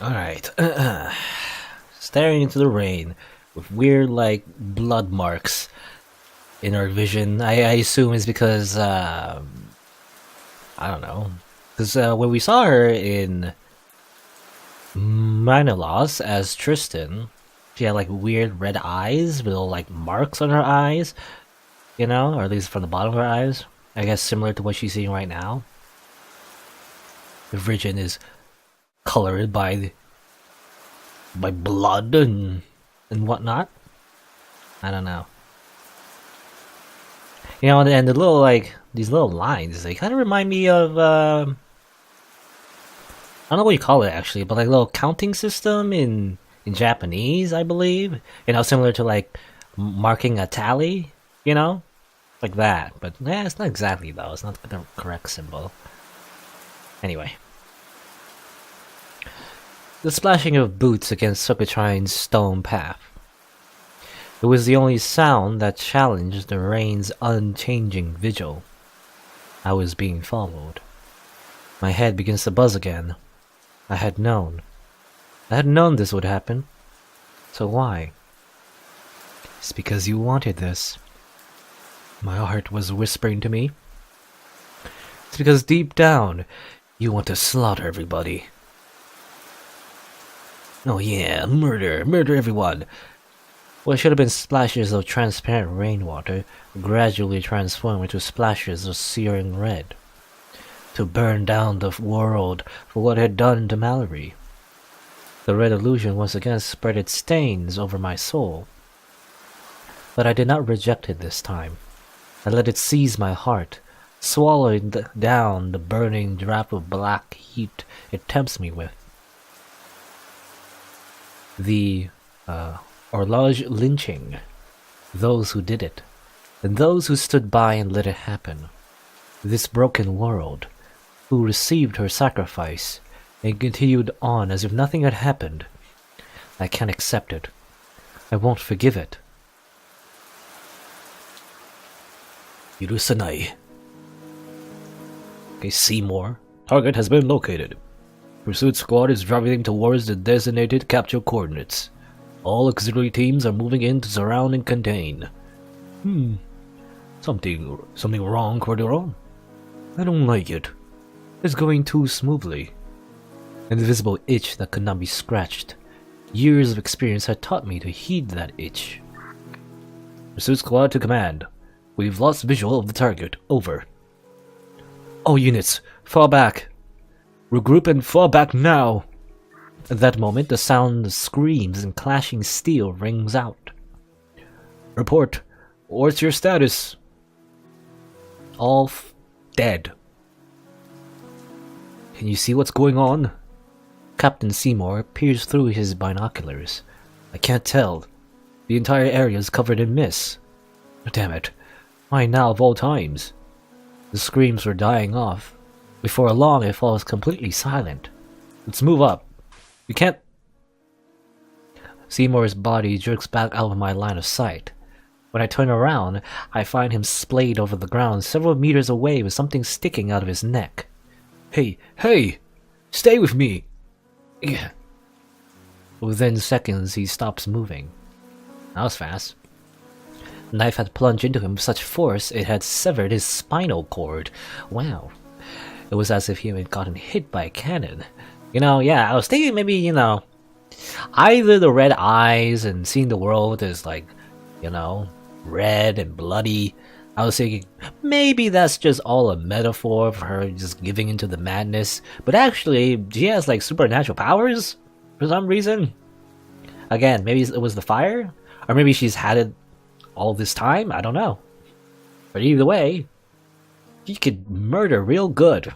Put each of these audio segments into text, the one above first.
Alright. Staring into the rain with weird, like, blood marks in our vision. I assume is because, I don't know. Because when we saw her in Manilas as Tristan, she had, like, weird red eyes with little, like, marks on her eyes, you know? Or at least from the bottom of her eyes. I guess similar to what she's seeing right now. The vision is colored by blood and whatnot. I don't know. You know, and the little like these little lines, they kind of remind me of I don't know what you call it actually, but like a little counting system in Japanese, I believe. You know, similar to like marking a tally. You know, like that. But yeah, it's not exactly though. It's not the correct symbol. Anyway. The splashing of boots against Sukatrine's stone path. It was the only sound that challenged the rain's unchanging vigil. I was being followed. My head begins to buzz again. I had known. I had known this would happen. So why? It's because you wanted this. My heart was whispering to me. It's because deep down, you want to slaughter everybody. Oh yeah, murder, murder everyone. What should have been splashes of transparent rainwater gradually transformed into splashes of searing red. To burn down the world for what it had done to Mallory. The red illusion once again spread its stains over my soul. But I did not reject it this time. I let it seize my heart, swallowing down the burning drop of black heat it tempts me with. The horloge lynching, those who did it, and those who stood by and let it happen. This broken world, who received her sacrifice and continued on as if nothing had happened. I can't accept it. I won't forgive it. Yurusanai. Okay, Seymour. Target has been located. Pursuit squad is driving towards the designated capture coordinates. All auxiliary teams are moving in to surround and contain. Something wrong, Cordero? I don't like it. It's going too smoothly. An invisible itch that could not be scratched. Years of experience had taught me to heed that itch. Pursuit squad to command. We've lost visual of the target. Over. All units, fall back. Regroup and fall back now! At that moment, the sound of screams and clashing steel rings out. Report. What's your status? All dead. Can you see what's going on? Captain Seymour peers through his binoculars. I can't tell. The entire area is covered in mist. Damn it. Why now of all times? The screams were dying off. Before long, it falls completely silent. Let's move up. You can't... Seymour's body jerks back out of my line of sight. When I turn around, I find him splayed over the ground several meters away with something sticking out of his neck. Hey, hey! Stay with me! Within seconds, he stops moving. That was fast. The knife had plunged into him with such force it had severed his spinal cord. Wow. It was as if he had gotten hit by a cannon. You know, yeah, I was thinking maybe, you know, either the red eyes and seeing the world as like, you know, red and bloody. I was thinking maybe that's just all a metaphor for her just giving into the madness. But actually, she has like supernatural powers for some reason. Again, maybe it was the fire? Or maybe she's had it all this time? I don't know. But either way, she could murder real good.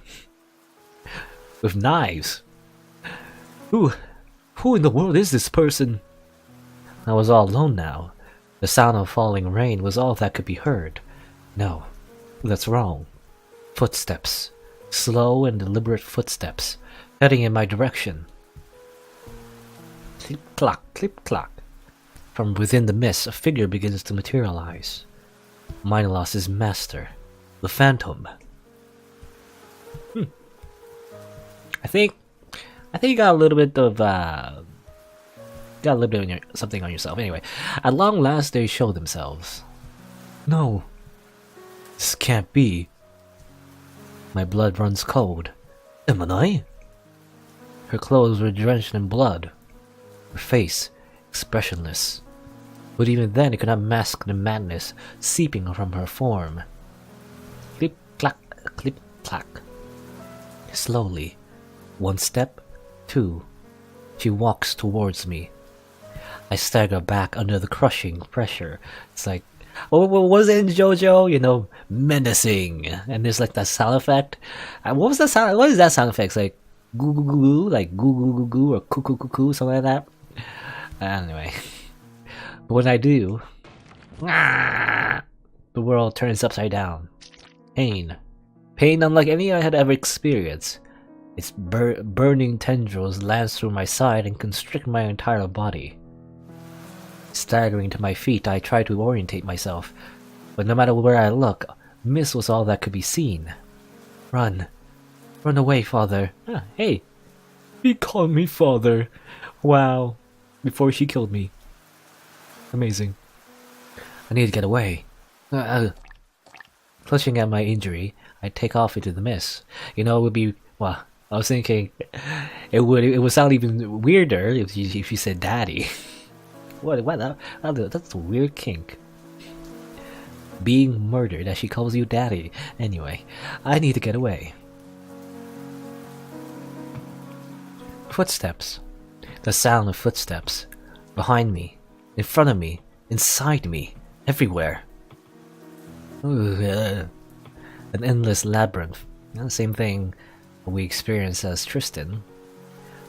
With knives. Who in the world is this person? I was all alone now. The sound of falling rain was all that could be heard. No, that's wrong. Footsteps. Slow and deliberate footsteps. Heading in my direction. Clip-clock, clip-clock. From within the mist, a figure begins to materialize. Minos' master. The Phantom. I think think you got a little bit of got a little bit of something on yourself. Anyway, at long last they showed themselves. No, this can't be. My blood runs cold. Am I? Her clothes were drenched in blood. Her face expressionless. But even then, it could not mask the madness seeping from her form. Clip, clack, clip, clack. Slowly, one step, two. She walks towards me. I stagger back under the crushing pressure. It's like, what was it in JoJo? You know, menacing. And there's like that sound effect. What was that sound? What is that sound effect? It's like goo goo goo goo, like goo goo goo goo, or coo coo coo coo, something like that. Anyway, but when I do, the world turns upside down. Pain unlike any I had ever experienced. Its burning tendrils lance through my side and constrict my entire body. Staggering to my feet, I try to orientate myself, but no matter where I look, mist was all that could be seen. Run away, father. Ah, hey, he called me father. Wow, before she killed me. Amazing. I need to get away. Clutching at my injury, I take off into the mist. You know, it would be, well, I was thinking it would sound even weirder if you said daddy. What that's a weird kink. Being murdered as she calls you daddy. Anyway, I need to get away. Footsteps. The sound of footsteps. Behind me. In front of me. Inside me. Everywhere. An endless labyrinth. The same thing we experienced as Tristan.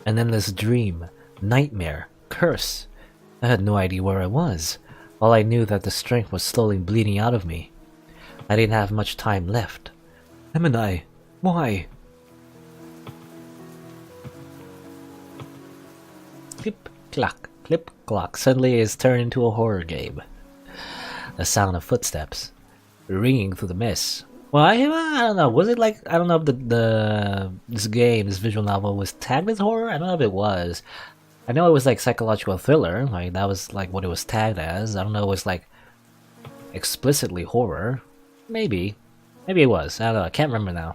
An endless dream. Nightmare. Curse. I had no idea where I was. All I knew that the strength was slowly bleeding out of me. I didn't have much time left. Emily, why? Clip, clock. Suddenly it's turned into a horror game. The sound of footsteps ringing through the mist. Well, I don't know. Was it like, I don't know if this visual novel was tagged as horror? I don't know if it was. I know it was like psychological thriller, like that was like what it was tagged as. I don't know if it was like explicitly horror. Maybe it was. I don't know. I can't remember now.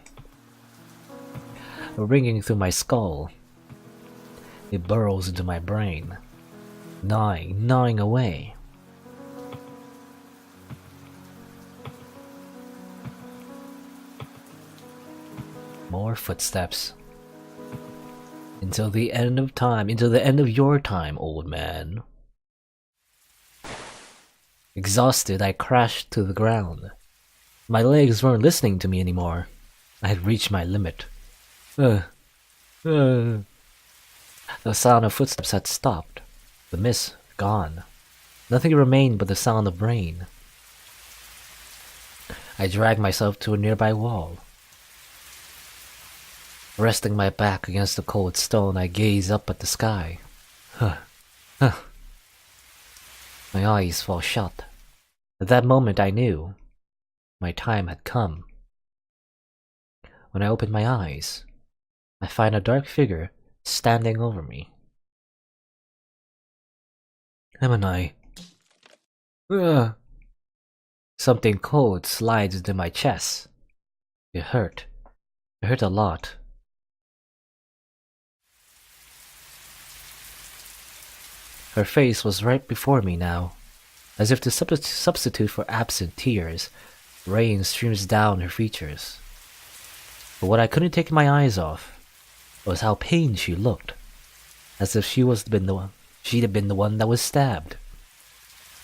Ringing through my skull. It burrows into my brain, gnawing away. More footsteps. Until the end of time, until the end of your time, old man. Exhausted, I crashed to the ground. My legs weren't listening to me anymore. I had reached my limit. The sound of footsteps had stopped. The mist gone. Nothing remained but the sound of rain. I dragged myself to a nearby wall. Resting my back against the cold stone, I gaze up at the sky. My eyes fall shut. At that moment I knew my time had come. When I opened my eyes, I find a dark figure standing over me. Emily. Something cold slides into my chest. It hurt. It hurt a lot. Her face was right before me now. As if to substitute for absent tears, rain streams down her features. But what I couldn't take my eyes off was how pained she looked, as if she'd have been the one that was stabbed.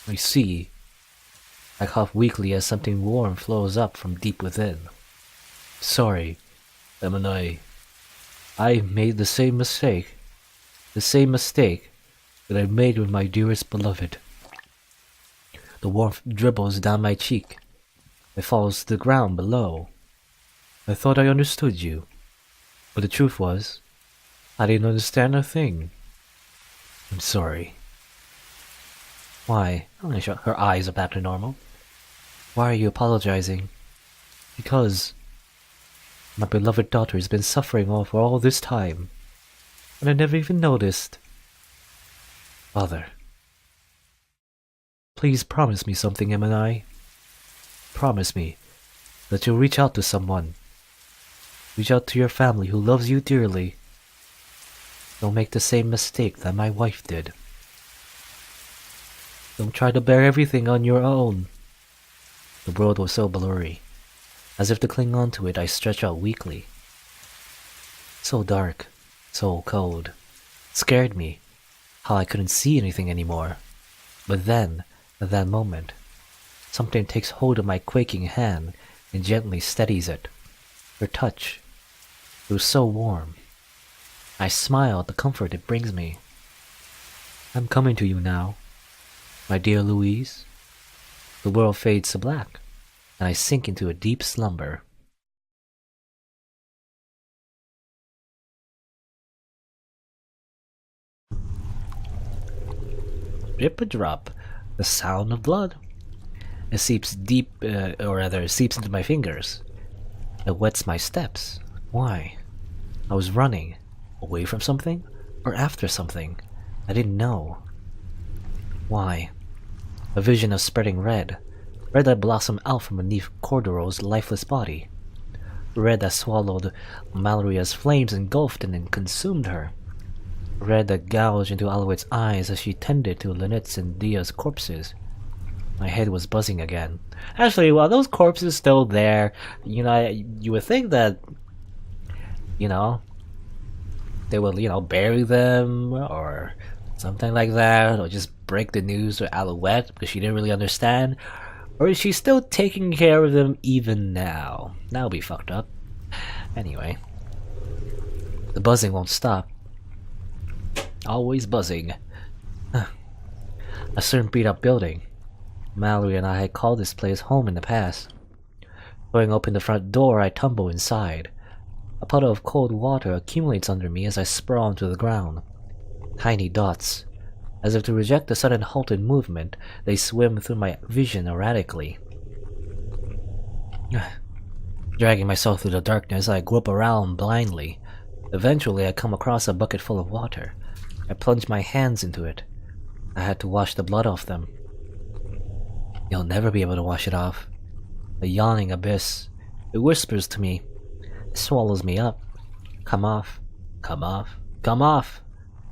I see. I cough weakly as something warm flows up from deep within. Sorry, Emily. I made the same mistake that I made with my dearest beloved. The warmth dribbles down my cheek. It falls to the ground below. I thought I understood you, but the truth was, I didn't understand a thing. I'm sorry. Why? Her eyes are back to normal. Why are you apologizing? Because my beloved daughter has been suffering for all this time. and I never even noticed. Father, please promise me something, Emily. Promise me that you'll reach out to someone. Reach out to your family who loves you dearly. Don't make the same mistake that my wife did. Don't try to bear everything on your own. The world was so blurry. As if to cling on to it, I stretched out weakly. So dark, so cold. It scared me, how I couldn't see anything anymore. But then, at that moment, something takes hold of my quaking hand and gently steadies it. Her touch. It was so warm. I smile at the comfort it brings me. I'm coming to you now, my dear Louise. The world fades to black, and I sink into a deep slumber. Drip-a-drop, the sound of blood. It seeps deep, or rather, seeps into my fingers. It wets my steps. Why? I was running, away from something, or after something. I didn't know. Why? A vision of spreading red. Red that blossomed out from beneath Cordoro's lifeless body. Red that swallowed Mallory's flames, engulfed and then consumed her. Red that gouged into Alouette's eyes as she tended to Lynette's and Dia's corpses. My head was buzzing again. Actually, while those corpses still there, you would think that, they would, bury them or something like that, or just break the news to Alouette because she didn't really understand. Or is she still taking care of them even now? That would be fucked up. Anyway, the buzzing won't stop. Always buzzing. A certain beat-up building. Mallory and I had called this place home in the past. Throwing open the front door, I tumble inside. A puddle of cold water accumulates under me as I sprawl onto the ground. Tiny dots. As if to reject the sudden halted movement, they swim through my vision erratically. Dragging myself through the darkness, I grope around blindly. Eventually, I come across a bucket full of water. I plunge my hands into it. I had to wash the blood off them. You'll never be able to wash it off. A yawning abyss. It whispers to me. It swallows me up. Come off. Come off. Come off.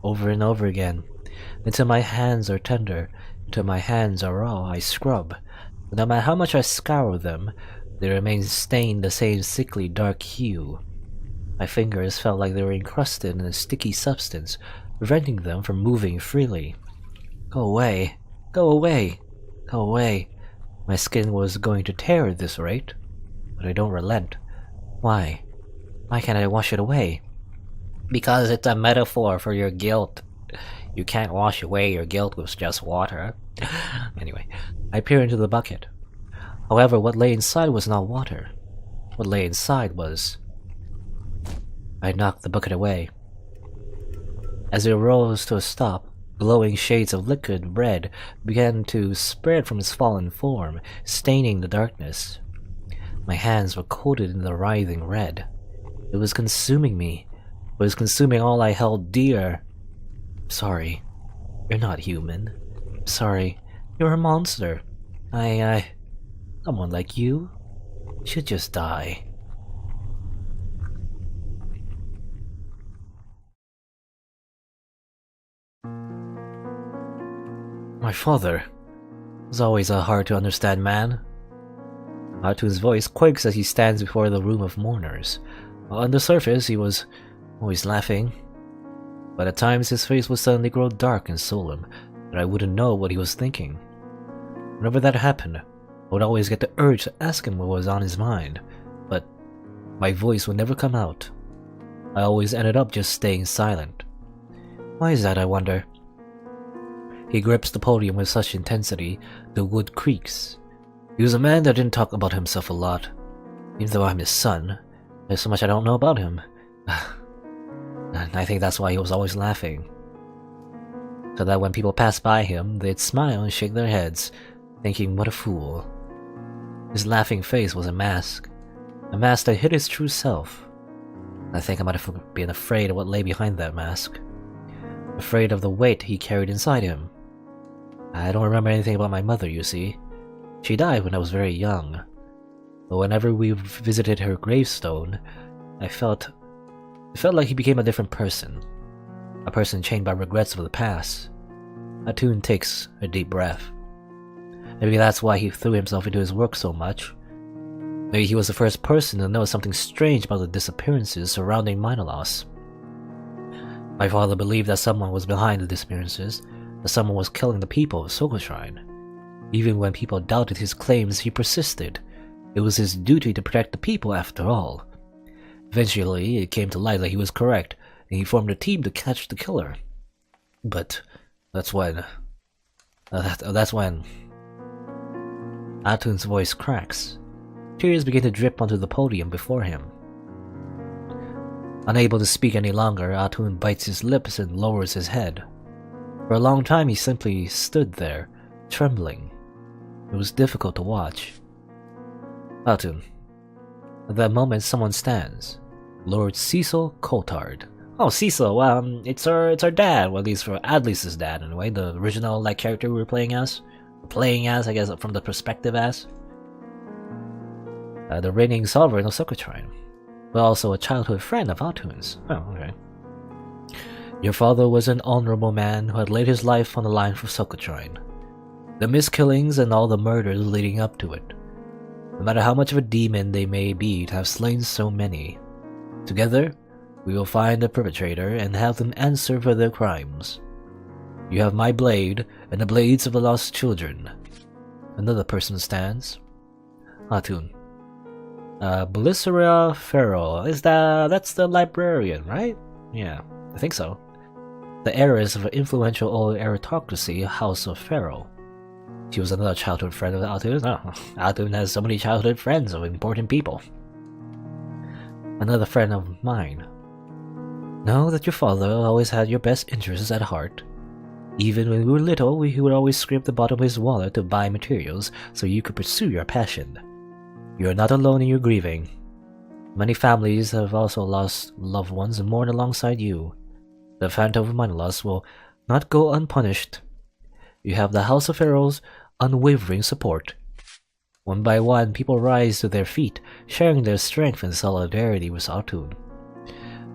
Over and over again. Until my hands are tender. Until my hands are raw, I scrub. But no matter how much I scour them, they remain stained the same sickly dark hue. My fingers felt like they were encrusted in a sticky substance, preventing them from moving freely. Go away. Go away. Go away. My skin was going to tear at this rate. But I don't relent. Why? Why can't I wash it away? Because it's a metaphor for your guilt. You can't wash away your guilt with just water. Anyway, I peer into the bucket. However, what lay inside was not water. What lay inside was... I knocked the bucket away. As it rose to a stop, glowing shades of liquid red began to spread from its fallen form, staining the darkness. My hands were coated in the writhing red. It was consuming me. It was consuming all I held dear. Sorry, you're not human. Sorry, you're a monster. Someone like you should just die. My father was always a hard-to-understand man. Artu's voice quakes as he stands before the room of mourners. While on the surface, he was always laughing. But at times, his face would suddenly grow dark and solemn, that I wouldn't know what he was thinking. Whenever that happened, I would always get the urge to ask him what was on his mind, but my voice would never come out. I always ended up just staying silent. Why is that, I wonder? He grips the podium with such intensity, the wood creaks. He was a man that didn't talk about himself a lot. Even though I'm his son, there's so much I don't know about him. And I think that's why he was always laughing. So that when people passed by him, they'd smile and shake their heads, thinking what a fool. His laughing face was a mask that hid his true self. I think I might have been afraid of what lay behind that mask. Afraid of the weight he carried inside him. I don't remember anything about my mother, you see. She died when I was very young. But whenever we visited her gravestone, it felt like he became a different person. A person chained by regrets of the past. Atun takes a deep breath. Maybe that's why he threw himself into his work so much. Maybe he was the first person to know something strange about the disappearances surrounding minor loss. My father believed that someone was behind the disappearances, that someone was killing the people of Sokoshrine. Even when people doubted his claims, he persisted. It was his duty to protect the people after all. Eventually, it came to light that he was correct, and he formed a team to catch the killer. But that's when Atun's voice cracks. Tears begin to drip onto the podium before him. Unable to speak any longer, Atun bites his lips and lowers his head. For a long time he simply stood there, trembling. It was difficult to watch. Atun. At that moment someone stands. Lord Cecil Coulthard. Oh, Cecil, it's our dad, well, at least for Adlis's dad anyway, the original character we were playing as, I guess, from the perspective as. The reigning sovereign of Sokoshrine, but also a childhood friend of Atun's. Oh, okay. Your father was an honorable man who had laid his life on the line for Sokoshrine. The miskillings and all the murders leading up to it. No matter how much of a demon they may be to have slain so many. Together, we will find the perpetrator and have them answer for their crimes. You have my blade and the blades of the lost children. Another person stands. Atun. Belissaria Farrell. That's the librarian, right? Yeah, I think so. The heiress of an influential old aristocracy, House of Farrell. She was another childhood friend of Atun. Oh, Atun has so many childhood friends of important people. Another friend of mine. Know that your father always had your best interests at heart. Even when we were little, he would always scrape the bottom of his wallet to buy materials so you could pursue your passion. You are not alone in your grieving. Many families have also lost loved ones and mourn alongside you. The Phantom of Manolos will not go unpunished. You have the House of Pharaoh's unwavering support. One by one, people rise to their feet, sharing their strength and solidarity with Atun.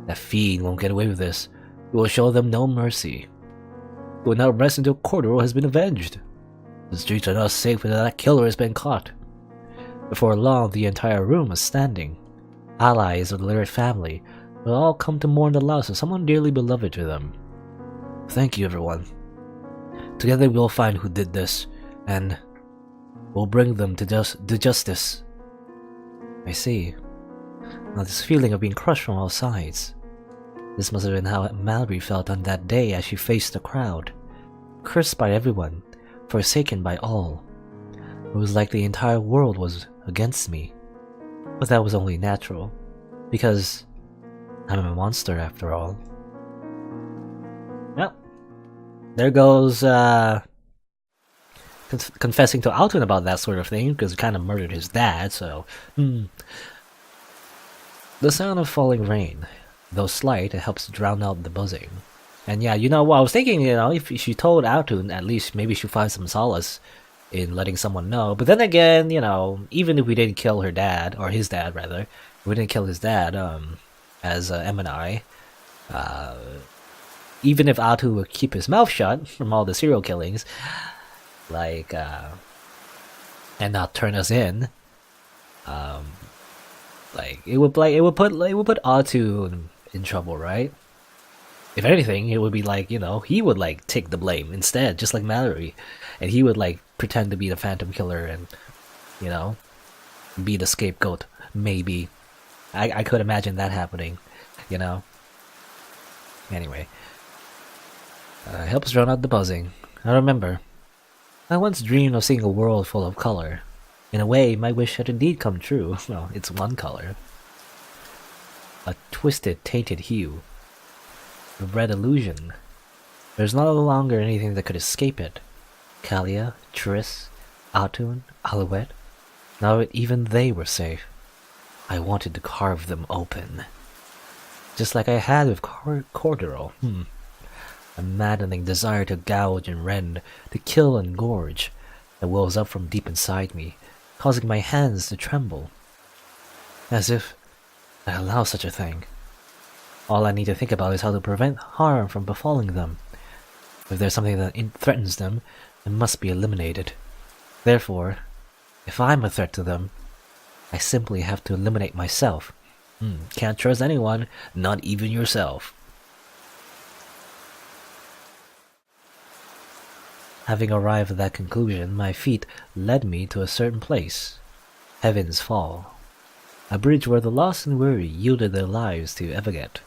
That fiend won't get away with this. We will show them no mercy. We will not rest until Cordero has been avenged. The streets are not safe until that killer has been caught. Before long, the entire room is standing. Allies of the Lyric family will all come to mourn the loss of someone dearly beloved to them. Thank you, everyone. Together we will find who did this, and we'll bring them to justice. I see. Now this feeling of being crushed from all sides. This must have been how Mallory felt on that day as she faced the crowd. Cursed by everyone, forsaken by all. It was like the entire world was against me. But that was only natural, because I'm a monster after all. Well, there goes confessing to Atun about that sort of thing, because he kind of murdered his dad, so... The sound of falling rain, though slight, it helps drown out the buzzing. And yeah, you know what I was thinking, if she told Atun, at least maybe she'll find some solace in letting someone know. But then again, even if we didn't kill her dad, or his dad rather, if we didn't kill his dad, as M&I, even if Atun would keep his mouth shut from all the serial killings, and not turn us in, it would put Atun in trouble, right? If anything, it would be he would take the blame instead, just like Mallory, and he would pretend to be the Phantom Killer and be the scapegoat. Maybe I could imagine that happening, Anyway, helps drown out the buzzing. I remember, I once dreamed of seeing a world full of color. In a way, my wish had indeed come true. Well, it's one color. A twisted, tainted hue. A red illusion. There's no longer anything that could escape it. Kalia, Triss, Atun, Alouette. Now even they were safe. I wanted to carve them open. just like I had with Cordero. A maddening desire to gouge and rend, to kill and gorge, that wells up from deep inside me, causing my hands to tremble. As if I allow such a thing. All I need to think about is how to prevent harm from befalling them. If there's something that threatens them, it must be eliminated. Therefore, if I'm a threat to them, I simply have to eliminate myself. Can't trust anyone, not even yourself. Having arrived at that conclusion, my feet led me to a certain place. Heaven's Fall. A bridge where the lost and weary yielded their lives to Everget.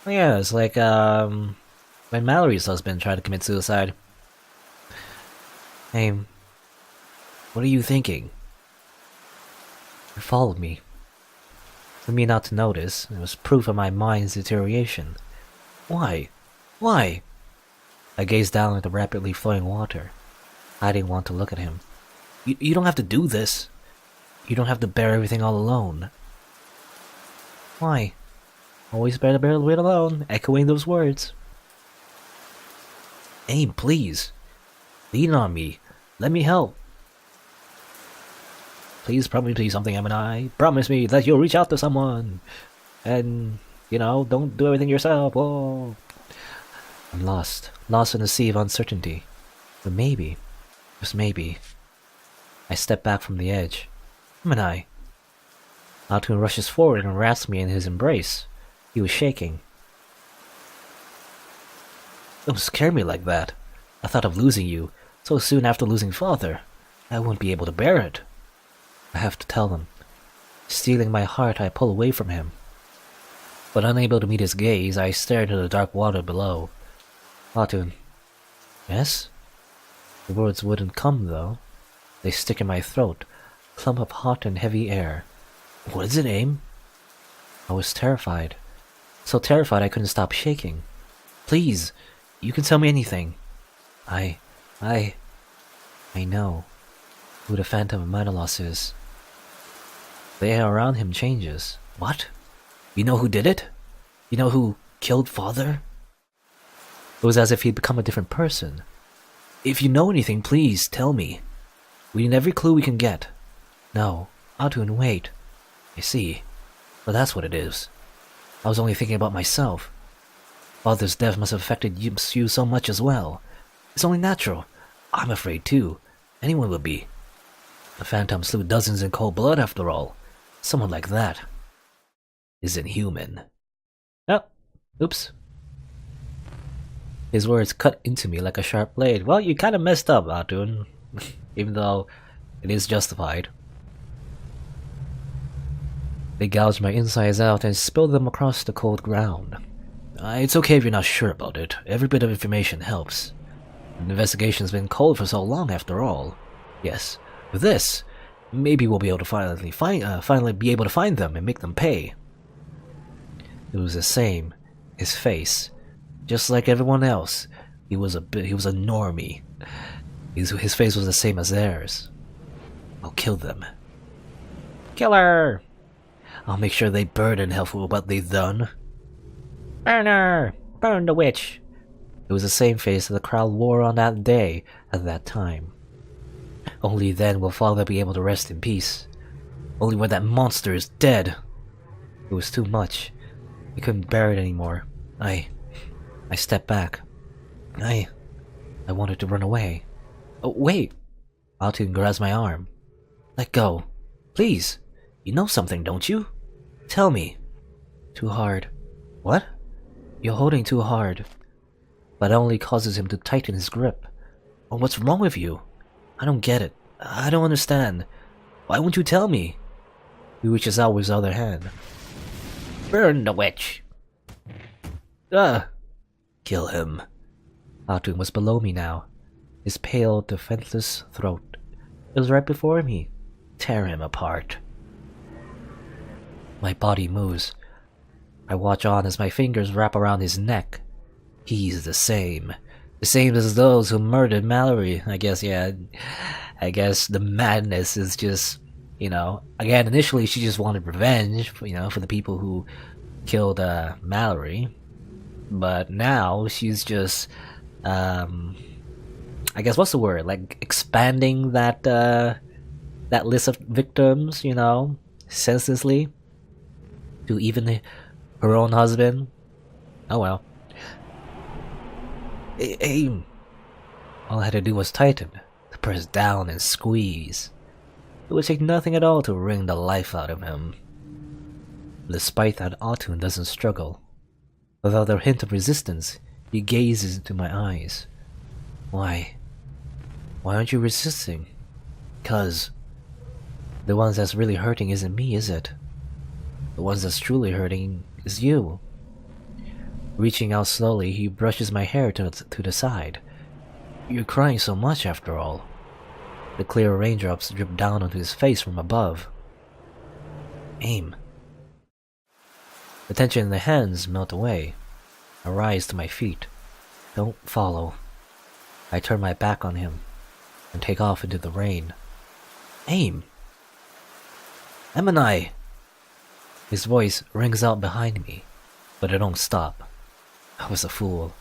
Oh yeah, it's like, when Mallory's husband tried to commit suicide. Hey, what are you thinking? You followed me. For me not to notice, it was proof of my mind's deterioration. Why? Why? I gazed down at the rapidly flowing water. I didn't want to look at him. You don't have to do this. You don't have to bear everything all alone. Why? Always bear the weight alone, echoing those words. Aim, please. Lean on me. Let me help. Please promise me something, I promise me that you'll reach out to someone. And, don't do everything yourself. Oh. I'm lost in a sea of uncertainty. But maybe, just maybe, I step back from the edge. I? Altun rushes forward and wraps me in his embrace. He was shaking. Don't scare me like that. I thought of losing you so soon after losing father. I wouldn't be able to bear it. I have to tell them. Stealing my heart, I pull away from him. But unable to meet his gaze, I stare into the dark water below. Altun. Yes? The words wouldn't come, though. They stick in my throat, clump of hot and heavy air. What is it, Aim? I was terrified. So terrified I couldn't stop shaking. Please, you can tell me anything. I know who the Phantom of Manolos is. The air around him changes. What? You know who did it? You know who killed father? It was as if he'd become a different person. If you know anything, please tell me. We need every clue we can get. No, Altun, wait. I see. Well, that's what it is. I was only thinking about myself. Father's death must have affected you so much as well. It's only natural. I'm afraid too. Anyone would be. The Phantom slew dozens in cold blood after all. Someone like that isn't human. Oh, oops. His words cut into me like a sharp blade. Well, you kinda messed up, Altun. Even though it is justified. They gouged my insides out and spilled them across the cold ground. It's okay if you're not sure about it. Every bit of information helps. The investigation's been cold for so long after all. Yes, with this, maybe we'll be able to finally be able to find them and make them pay. It was the same. His face. Just like everyone else. He was a normie. His face was the same as theirs. I'll kill them. Killer! I'll make sure they burn in hell for what they've done. Burn her! Burn the witch! It was the same face that the crowd wore on that day at that time. Only then will father be able to rest in peace. Only when that monster is dead. It was too much. I couldn't bear it anymore. I stepped back. I wanted to run away. Oh, wait! Altun grabs my arm. Let go. Please. You know something, don't you? Tell me. Too hard. What? You're holding too hard. But it only causes him to tighten his grip. Oh, what's wrong with you? I don't get it. I don't understand. Why won't you tell me? He reaches out with his other hand. Burn the witch! Kill him. Altun was below me now. His pale, defenseless throat. It was right before me. Tear him apart. My body moves. I watch on as my fingers wrap around his neck. He's the same. The same as those who murdered Mallory. I guess the madness is just, again, initially she just wanted revenge, for the people who killed Mallory, but now she's just, I guess what's the word? Like expanding that list of victims, senselessly to even her own husband. Oh well. Aim. All I had to do was tighten, to press down and squeeze. It would take nothing at all to wring the life out of him. Despite that, Otun doesn't struggle. Without a hint of resistance, he gazes into my eyes. Why? Why aren't you resisting? 'Cause the ones that's really hurting isn't me, is it? The ones that's truly hurting is you. Reaching out slowly, he brushes my hair to the side. You're crying so much after all. The clear raindrops drip down onto his face from above. Aim. The tension in the hands melt away. I rise to my feet. Don't follow. I turn my back on him and take off into the rain. Aim! Emanai! His voice rings out behind me, but I don't stop. I was a fool.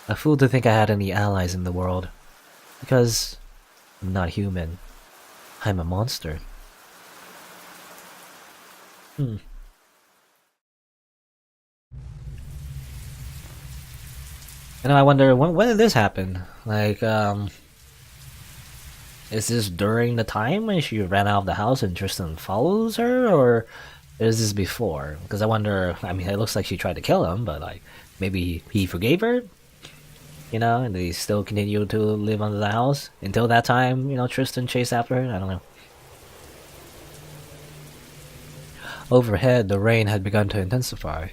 A fool to think I had any allies in the world. Because I'm not human. I'm a monster. And I wonder, when did this happen? Like, is this during the time when she ran out of the house and Tristan follows her? Or is this before? Because I wonder, I mean, it looks like she tried to kill him, but like, maybe he forgave her? And they still continue to live under the house until that time, Tristan chased after her? I don't know. Overhead, the rain had begun to intensify.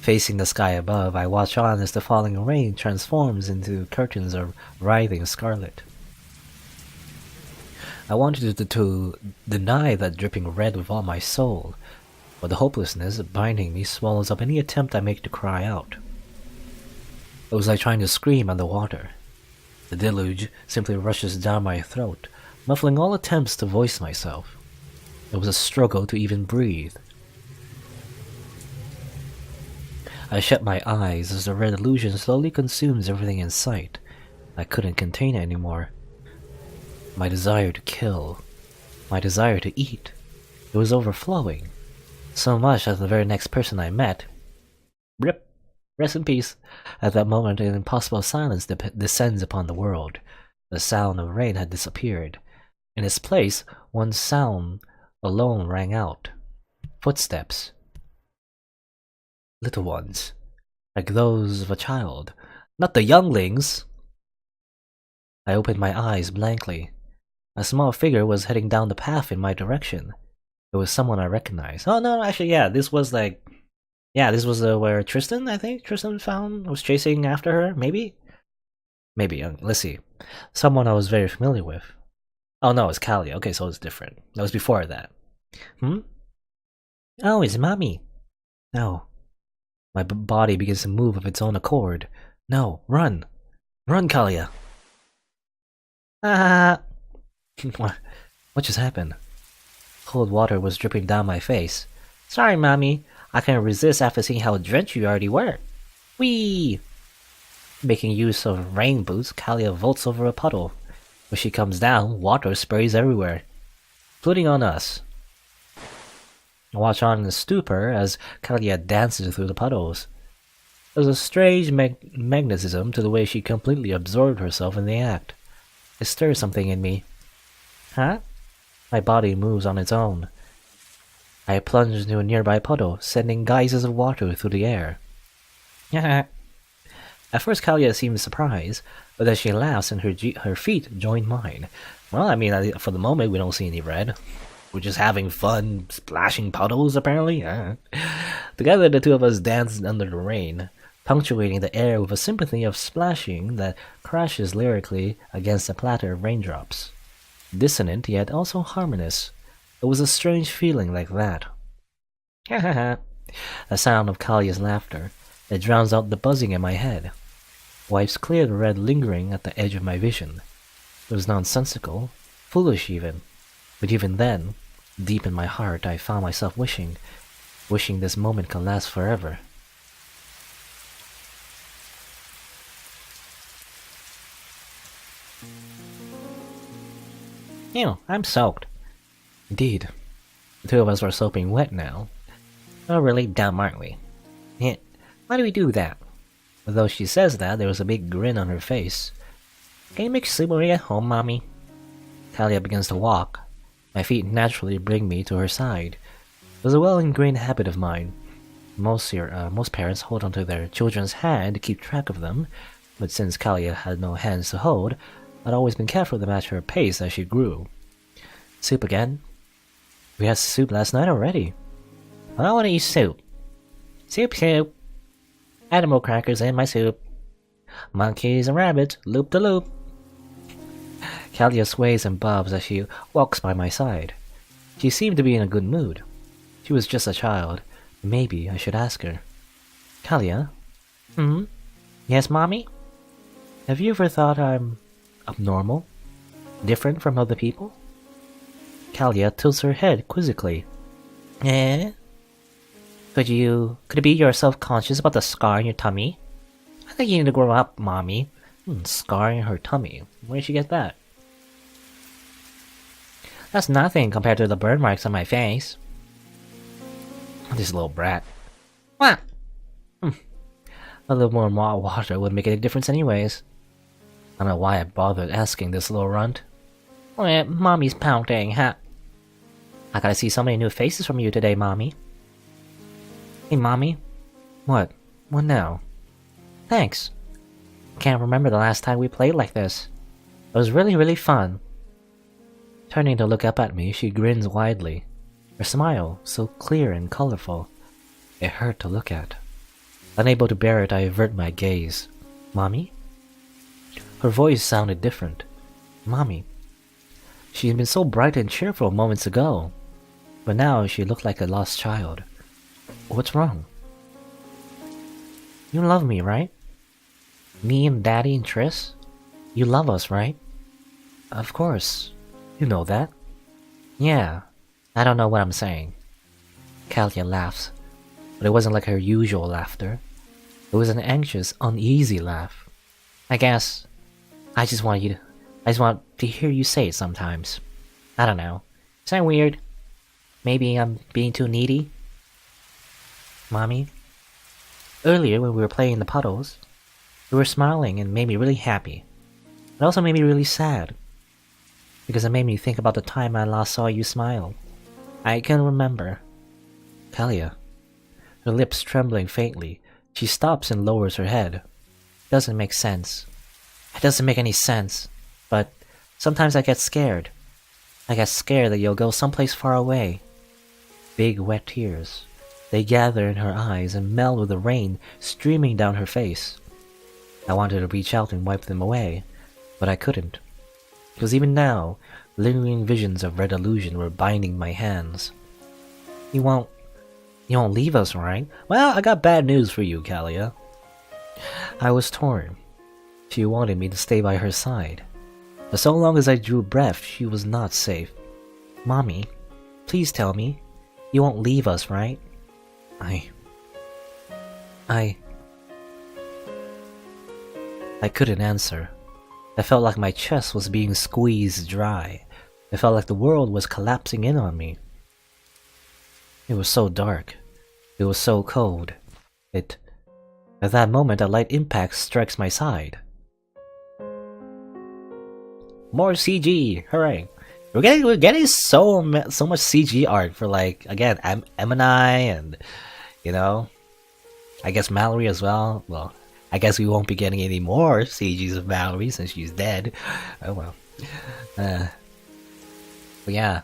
Facing the sky above, I watch on as the falling rain transforms into curtains of writhing scarlet. I wanted to deny that dripping red with all my soul, but the hopelessness binding me swallows up any attempt I make to cry out. It was like trying to scream underwater. The deluge simply rushes down my throat, muffling all attempts to voice myself. It was a struggle to even breathe. I shut my eyes as the red illusion slowly consumes everything in sight. I couldn't contain it anymore. My desire to kill, my desire to eat, it was overflowing. So much that the very next person I met, rip, rest in peace. At that moment, an impossible silence descends upon the world. The sound of rain had disappeared. In its place, one sound alone rang out. Footsteps. Little ones, like those of a child, not the younglings. I opened my eyes blankly. A small figure was heading down the path in my direction. It was someone I recognized. Oh no, actually, yeah, this was where Tristan, I think, was chasing after her, maybe? Maybe, let's see. Someone I was very familiar with. Oh no, it's Callie. Okay, so it's different. That was before that. Oh, it's Mommy. No. My body begins to move of its own accord. No, run! Run, Kalia! Ah! What just happened? Cold water was dripping down my face. Sorry, Mommy. I couldn't resist after seeing how drenched you already were. Whee! Making use of rain boots, Kalia vaults over a puddle. When she comes down, water sprays everywhere, including on us. I watch on in stupor as Kalia dances through the puddles. There's a strange magnetism to the way she completely absorbed herself in the act. It stirs something in me. Huh? My body moves on its own. I plunge into a nearby puddle, sending geysers of water through the air. At first, Kalia seems surprised, but then she laughs and her feet join mine. Well, I mean, for the moment, we don't see any red. We're just having fun splashing puddles, apparently. Together, the two of us dance under the rain, punctuating the air with a symphony of splashing that crashes lyrically against a platter of raindrops. Dissonant, yet also harmonious. It was a strange feeling like that. The sound of Kalia's laughter. It drowns out the buzzing in my head. Wipes clear the red lingering at the edge of my vision. It was nonsensical, foolish even. But even then, deep in my heart, I found myself wishing wishing this moment can last forever. Ew, I'm soaked. Indeed. The two of us are soaking wet now. We're really dumb, aren't we? Yeah. Why do we do that? Although she says that, there was a big grin on her face. Can you make Subari at home, Mommy? Talia begins to walk. My feet naturally bring me to her side. It was a well-ingrained habit of mine. Most parents hold onto their children's hand to keep track of them, but since Kalia had no hands to hold, I'd always been careful to match her pace as she grew. Soup again? We had soup last night already. I want to eat soup. Soup. Animal crackers in my soup. Monkeys and rabbits, loop-de-loop. Kalia sways and bobs as she walks by my side. She seemed to be in a good mood. She was just a child. Maybe I should ask her. Kalia? Yes, Mommy? Have you ever thought I'm abnormal? Different from other people? Kalia tilts her head quizzically. Eh? Could it be you're self-conscious about the scar in your tummy? I think you need to grow up, Mommy. Scar in her tummy. Where did she get that? That's nothing compared to the burn marks on my face. This little brat. What? A little more water wouldn't make any difference anyways. I don't know why I bothered asking this little runt. Mommy's pouting, huh? I gotta see so many new faces from you today, Mommy. Hey, Mommy. What? What now? Thanks. Can't remember the last time we played like this. It was really, really fun. Turning to look up at me, she grins widely. Her smile, so clear and colorful. It hurt to look at. Unable to bear it, I avert my gaze. Mommy? Her voice sounded different. Mommy. She had been so bright and cheerful moments ago, but now she looked like a lost child. What's wrong? You love me, right? Me and Daddy and Triss? You love us, right? Of course. You know that. Yeah. I don't know what I'm saying. Kalia laughs, but it wasn't like her usual laughter. It was an anxious, uneasy laugh. I guess I just want to hear you say it sometimes. I don't know. Sound weird? Maybe I'm being too needy? Mommy? Earlier when we were playing in the puddles, you were smiling and made me really happy. It also made me really sad, because it made me think about the time I last saw you smile. I can remember. Kalia. Her lips trembling faintly, she stops and lowers her head. Doesn't make sense. It doesn't make any sense, but sometimes I get scared. I get scared that you'll go someplace far away. Big wet tears. They gather in her eyes and meld with the rain streaming down her face. I wanted to reach out and wipe them away, but I couldn't. Because even now, lingering visions of red illusion were binding my hands. You won't leave us, right? Well, I got bad news for you, Kalia. I was torn. She wanted me to stay by her side. But so long as I drew breath, she was not safe. Mommy, please tell me, you won't leave us, right? I couldn't answer. I felt like my chest was being squeezed dry. I felt like the world was collapsing in on me. It was so dark. It was so cold. At that moment, a light impact strikes my side. More CG! Hooray! We're getting so much CG art for, like, again, Emini and, you know, I guess Mallory as well. Well, I guess we won't be getting any more CGs of Mallory since she's dead. Oh well. But yeah.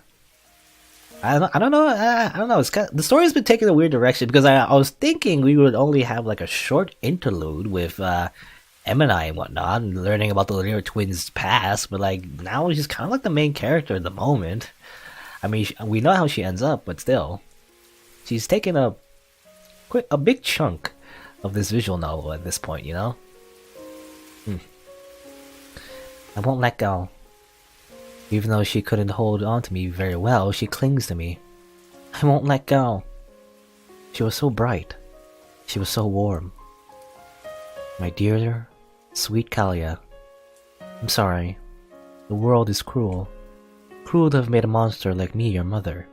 I don't know. It's the story's been taking a weird direction because I was thinking we would only have like a short interlude with Emini and whatnot, and learning about the Linear Twins' past. But like now she's kind of like the main character at the moment. I mean, we know how she ends up, but still, she's taken a big chunk of this visual novel at this point. You know. I won't let go. Even though she couldn't hold on to me very well, she clings to me. I won't let go. She was so bright. She was so warm. My dear, sweet Kalia, I'm sorry. The world is cruel. Cruel to have made a monster like me your mother.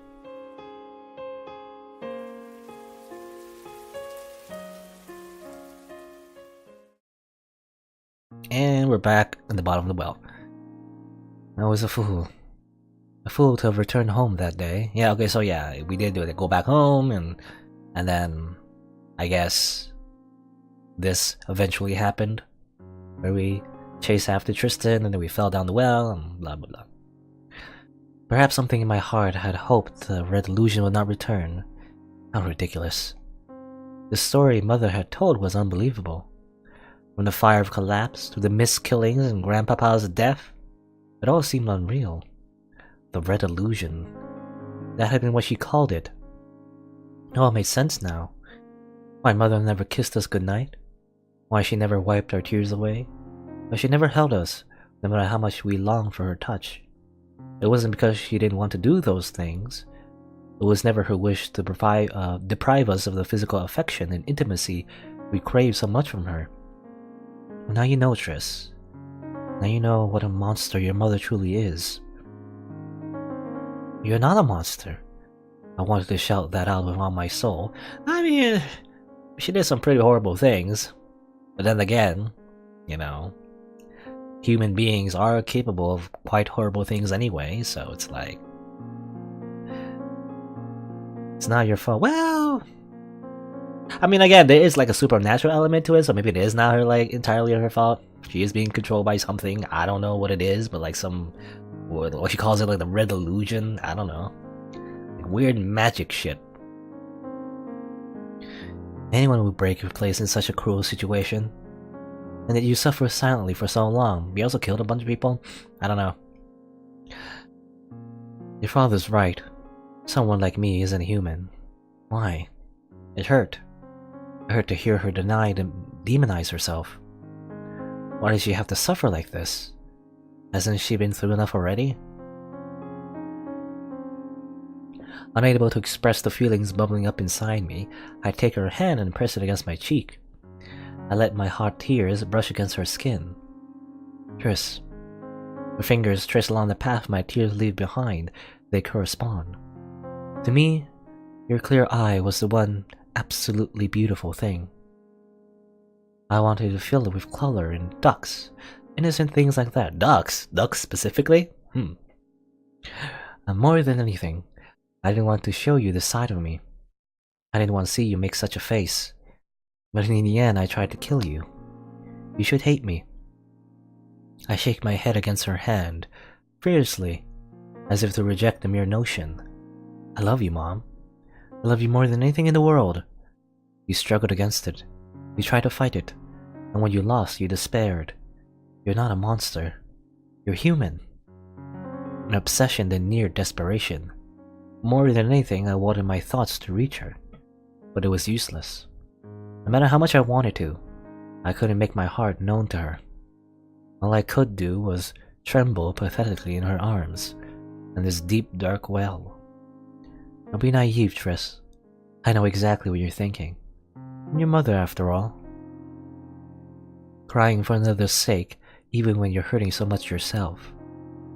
And we're back in the bottom of the well. I was a fool. A fool to have returned home that day. Yeah, okay, so yeah, we did do it. Go back home, and then I guess this eventually happened, where we chased after Tristan, and then we fell down the well, and blah blah blah. Perhaps something in my heart had hoped the red illusion would not return. How ridiculous. The story Mother had told was unbelievable. From the fire of collapse to the missed killings and Grandpapa's death, it all seemed unreal. The red illusion. That had been what she called it. It all made sense now. Why Mother never kissed us goodnight. Why she never wiped our tears away. Why she never held us, no matter how much we longed for her touch. It wasn't because she didn't want to do those things. It was never her wish to deprive us of the physical affection and intimacy we craved so much from her. Well, now you know, Triss. Now you know what a monster your mother truly is. You're not a monster. I wanted to shout that out with all my soul. I mean, she did some pretty horrible things. But then again, you know, human beings are capable of quite horrible things anyway, so it's like, it's not your fault. Well, I mean, again, there is like a supernatural element to it, so maybe it is not her, like, entirely her fault. She is being controlled by something. I don't know what it is, but like some, what she calls it, like the red illusion. I don't know. Like weird magic shit. Anyone would break your place in such a cruel situation. And that you suffer silently for so long. You also killed a bunch of people? I don't know. Your father's right. Someone like me isn't human. Why? It hurt. It hurt to hear her deny and demonize herself. Why does she have to suffer like this? Hasn't she been through enough already? Unable to express the feelings bubbling up inside me, I take her hand and press it against my cheek. I let my hot tears brush against her skin. Triss. Her fingers trace along the path my tears leave behind. They correspond. To me, your clear eye was the one absolutely beautiful thing. I wanted to fill it with color and ducks. Innocent things like that. Ducks? Ducks specifically? And more than anything, I didn't want to show you this side of me. I didn't want to see you make such a face. But in the end, I tried to kill you. You should hate me. I shake my head against her hand, fiercely, as if to reject the mere notion. I love you, Mom. I love you more than anything in the world. You struggled against it. You tried to fight it. And when you lost, you despaired. You're not a monster. You're human. An obsession that near desperation. More than anything, I wanted my thoughts to reach her. But it was useless. No matter how much I wanted to, I couldn't make my heart known to her. All I could do was tremble pathetically in her arms, in this deep dark well. Don't be naive, Triss. I know exactly what you're thinking. I'm your mother, after all. Crying for another's sake, even when you're hurting so much yourself.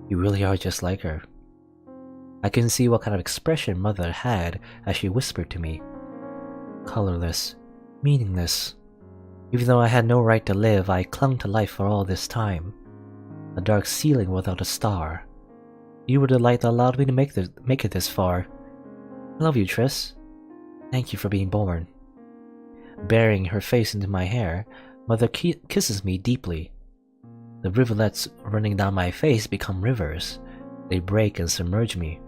You really are just like her. I can see what kind of expression Mother had as she whispered to me. Colorless, meaningless. Even though I had no right to live, I clung to life for all this time. A dark ceiling without a star. You were the light that allowed me to make it this far. I love you, Triss. Thank you for being born. Burying her face into my hair, Mother kisses me deeply. The rivulets running down my face become rivers. They break and submerge me.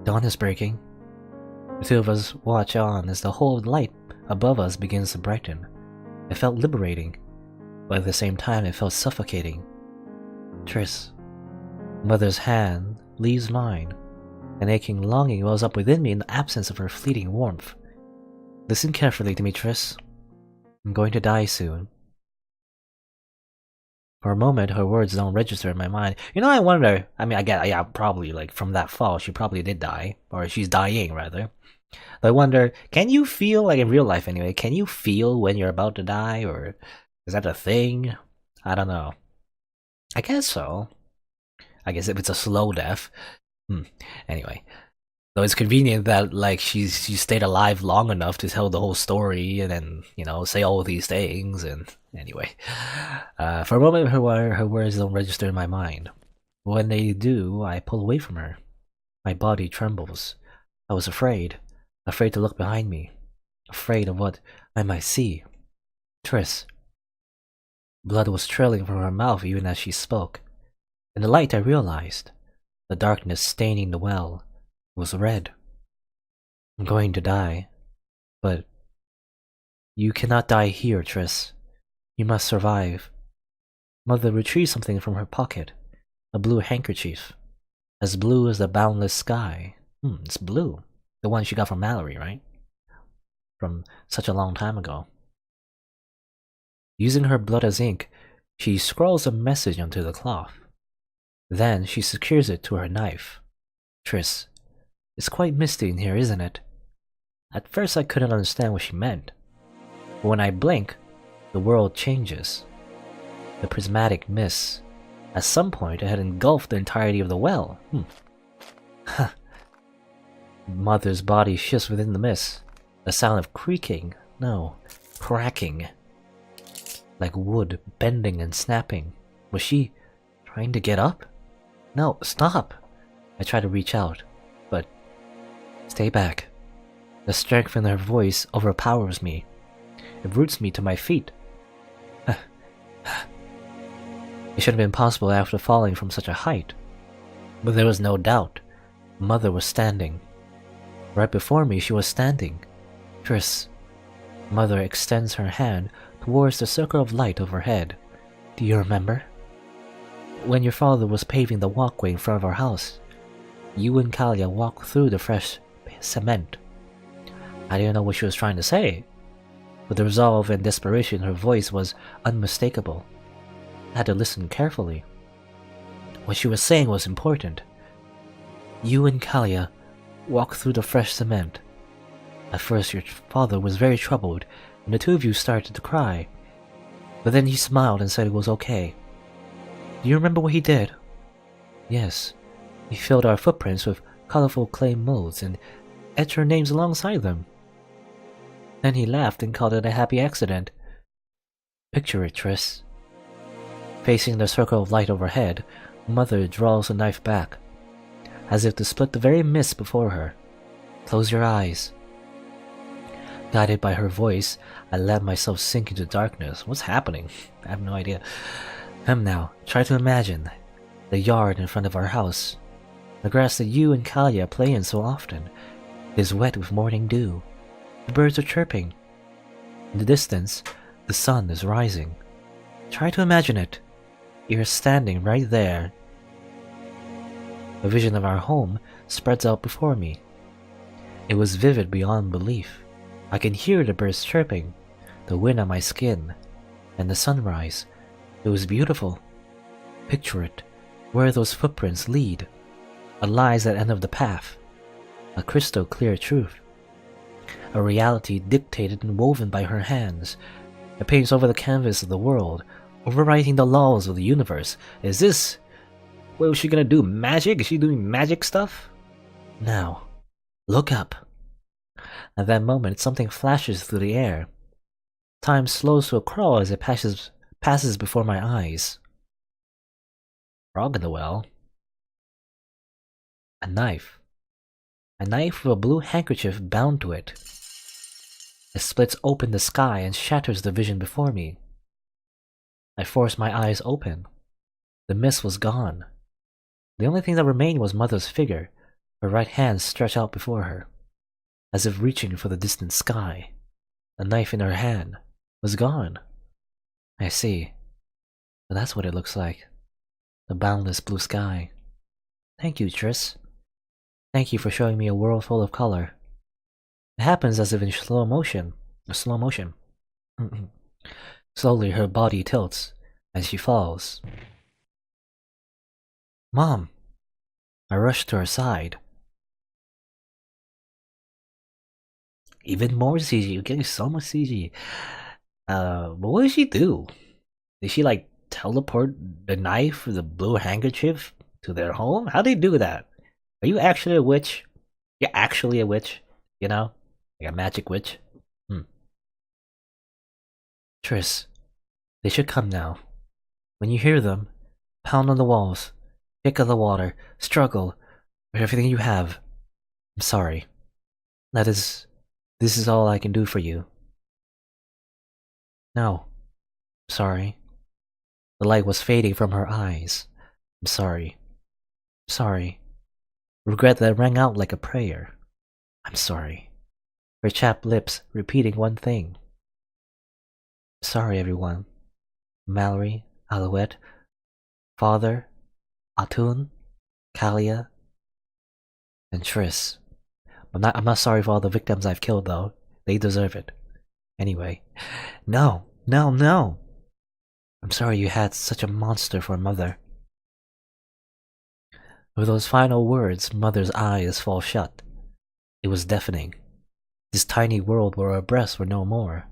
Dawn is breaking. The two of us watch on as the whole light above us begins to brighten. It felt liberating, but at the same time it felt suffocating. Triss. Mother's hand leaves mine. An aching longing wells up within me in the absence of her fleeting warmth. Listen carefully to me, Triss. I'm going to die soon. For a moment, her words don't register in my mind. You know, I wonder. I mean, I get, yeah, probably like from that fall, she probably did die, or she's dying rather. But I wonder, can you feel, like in real life anyway? Can you feel when you're about to die, or is that a thing? I don't know. I guess so. I guess if it's a slow death. Anyway, so it's convenient that like she stayed alive long enough to tell the whole story and then say all these things. And anyway, for a moment her words don't register in my mind. When they do, I pull away from her. My body trembles. I was afraid to look behind me, afraid of what I might see. Triss. Blood was trailing from her mouth even as she spoke. In the light I realized the darkness staining the well was red. I'm going to die, but you cannot die here, Triss. You must survive. Mother retrieved something from her pocket, a blue handkerchief, as blue as the boundless sky. It's blue. The one she got from Mallory, right? From such a long time ago. Using her blood as ink, she scrawls a message onto the cloth. Then she secures it to her knife. Triss, it's quite misty in here, isn't it? At first I couldn't understand what she meant. But when I blink, the world changes. The prismatic mist. At some point it had engulfed the entirety of the well. Mother's body shifts within the mist. A sound of creaking, no, cracking. Like wood bending and snapping. Was she trying to get up? No, stop! I try to reach out, but stay back. The strength in her voice overpowers me. It roots me to my feet. It should have been possible after falling from such a height. But there was no doubt. Mother was standing. Right before me, she was standing. Triss. Mother extends her hand towards the circle of light overhead. Do you remember? When your father was paving the walkway in front of our house, you and Kalia walked through the fresh cement. I didn't know what she was trying to say, but the resolve and desperation in her voice was unmistakable. I had to listen carefully. What she was saying was important. You and Kalia walked through the fresh cement. At first your father was very troubled, and the two of you started to cry. But then he smiled and said it was okay. Do you remember what he did? Yes. He filled our footprints with colorful clay molds and etched our names alongside them. Then he laughed and called it a happy accident. Picture it, Triss. Facing the circle of light overhead, Mother draws the knife back, as if to split the very mist before her. Close your eyes. Guided by her voice, I let myself sink into darkness. What's happening? I have no idea. Now, try to imagine the yard in front of our house. The grass that you and Kalia play in so often is wet with morning dew. The birds are chirping. In the distance, the sun is rising. Try to imagine it. You're standing right there. A vision of our home spreads out before me. It was vivid beyond belief. I can hear the birds chirping, the wind on my skin, and the sunrise. It was beautiful. Picture it, where those footprints lead. A lies at the end of the path. A crystal clear truth. A reality dictated and woven by her hands. It paints over the canvas of the world, overwriting the laws of the universe. Is this... what was she gonna do? Magic? Is she doing magic stuff? Now, look up. At that moment, something flashes through the air. Time slows to a crawl as it passes before my eyes. Frog in the well. A knife. A knife with a blue handkerchief bound to it. It splits open the sky and shatters the vision before me. I forced my eyes open. The mist was gone. The only thing that remained was Mother's figure, her right hand stretched out before her, as if reaching for the distant sky. The knife in her hand was gone. I see. But that's what it looks like. The boundless blue sky. Thank you, Triss. Thank you for showing me a world full of color. It happens as if in slow motion. Slowly her body tilts. and she falls. Mom! I rush to her side. Even more CG. You're getting so much CG. But what did she do? Did she like teleport the knife or the blue handkerchief to their home? How'd they do that? Are you actually a witch? You're actually a witch, you know? Like a magic witch? Triss, they should come now. When you hear them, pound on the walls, kick on the water, struggle with everything you have. I'm sorry. This is all I can do for you. No. Sorry. The light was fading from her eyes. I'm sorry. Sorry. Regret that rang out like a prayer. I'm sorry. Her chapped lips repeating one thing. Sorry, everyone. Mallory, Alouette, Father, Atun, Kalia, and Triss. I'm not sorry for all the victims I've killed, though. They deserve it. Anyway. No, no, no! I'm sorry you had such a monster for a mother. With those final words, Mother's eyes fall shut. It was deafening. This tiny world where her breasts were no more.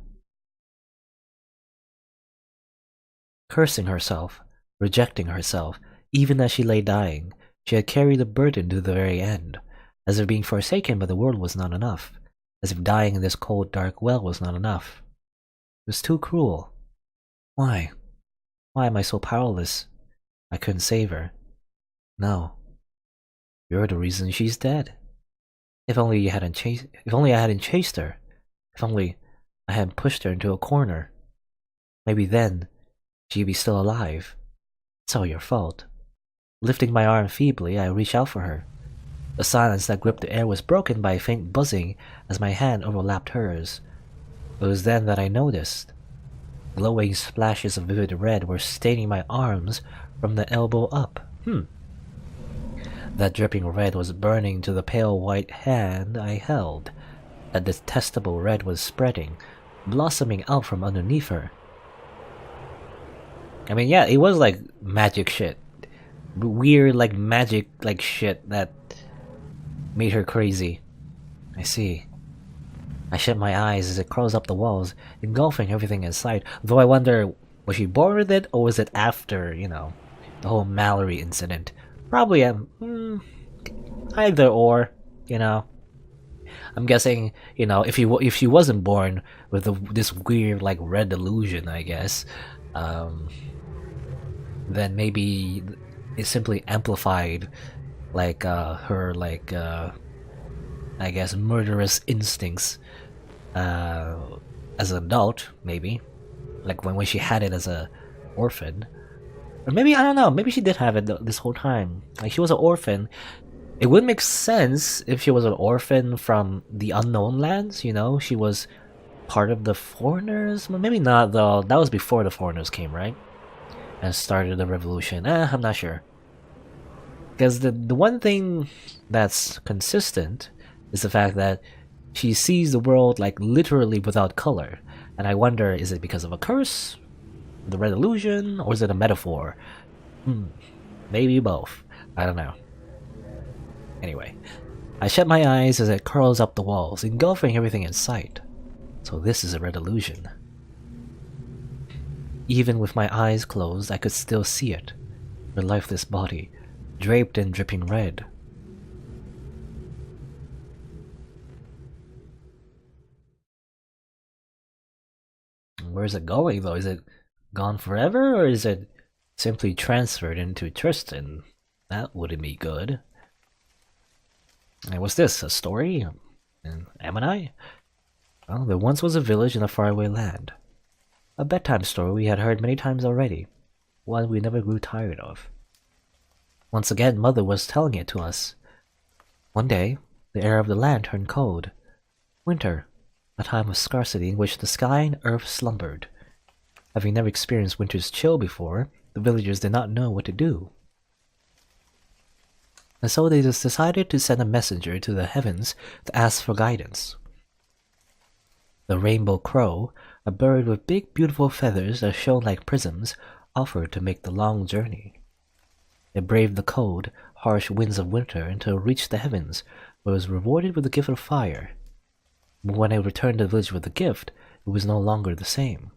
Cursing herself, rejecting herself, even as she lay dying, she had carried the burden to the very end, as if being forsaken by the world was not enough, as if dying in this cold, dark well was not enough. It was too cruel. Why? Why am I so powerless? I couldn't save her. No. You're the reason she's dead. If only I hadn't chased her. If only I hadn't pushed her into a corner. Maybe then she'd be still alive. It's all your fault. Lifting my arm feebly, I reached out for her. The silence that gripped the air was broken by a faint buzzing as my hand overlapped hers. It was then that I noticed. Glowing splashes of vivid red were staining my arms from the elbow up. That dripping red was burning to the pale white hand I held. That detestable red was spreading, blossoming out from underneath her. I mean, yeah, it was like magic shit. Weird, like magic, like shit that made her crazy. I see. I shut my eyes as it crawls up the walls, engulfing everything in sight. Though I wonder, was she born with it, or was it after, the whole Mallory incident? Probably either or, I'm guessing, if she wasn't born with this weird, like, red illusion, I guess, then maybe it simply amplified, like, her, like, I guess, murderous instincts, as an adult, maybe. Like, when she had it as a orphan. Or maybe, I don't know, maybe she did have it this whole time. Like, she was an orphan. It would make sense if she was an orphan from the unknown lands, She was part of the foreigners? Well, maybe not, though. That was before the foreigners came, right? And started the revolution. I'm not sure. Because the one thing that's consistent is the fact that she sees the world, like, literally without color. And I wonder, is it because of a curse? The red illusion? Or is it a metaphor? Maybe both. I don't know. Anyway, I shut my eyes as it curls up the walls, engulfing everything in sight. So this is a red illusion. Even with my eyes closed, I could still see it. Her lifeless body, draped in dripping red. Where's it going, though? Is it gone forever, or is it simply transferred into Tristan? That wouldn't be good. And what's this? A story? Am I? Well, there once was a village in a faraway land. A bedtime story we had heard many times already. One we never grew tired of. Once again, Mother was telling it to us. One day, the air of the land turned cold. Winter, a time of scarcity in which the sky and earth slumbered. Having never experienced winter's chill before, the villagers did not know what to do. And so they just decided to send a messenger to the heavens to ask for guidance. The rainbow crow, a bird with big beautiful feathers that shone like prisms, offered to make the long journey. It braved the cold, harsh winds of winter until it reached the heavens, where it was rewarded with the gift of fire. But when it returned to the village with the gift, it was no longer the same.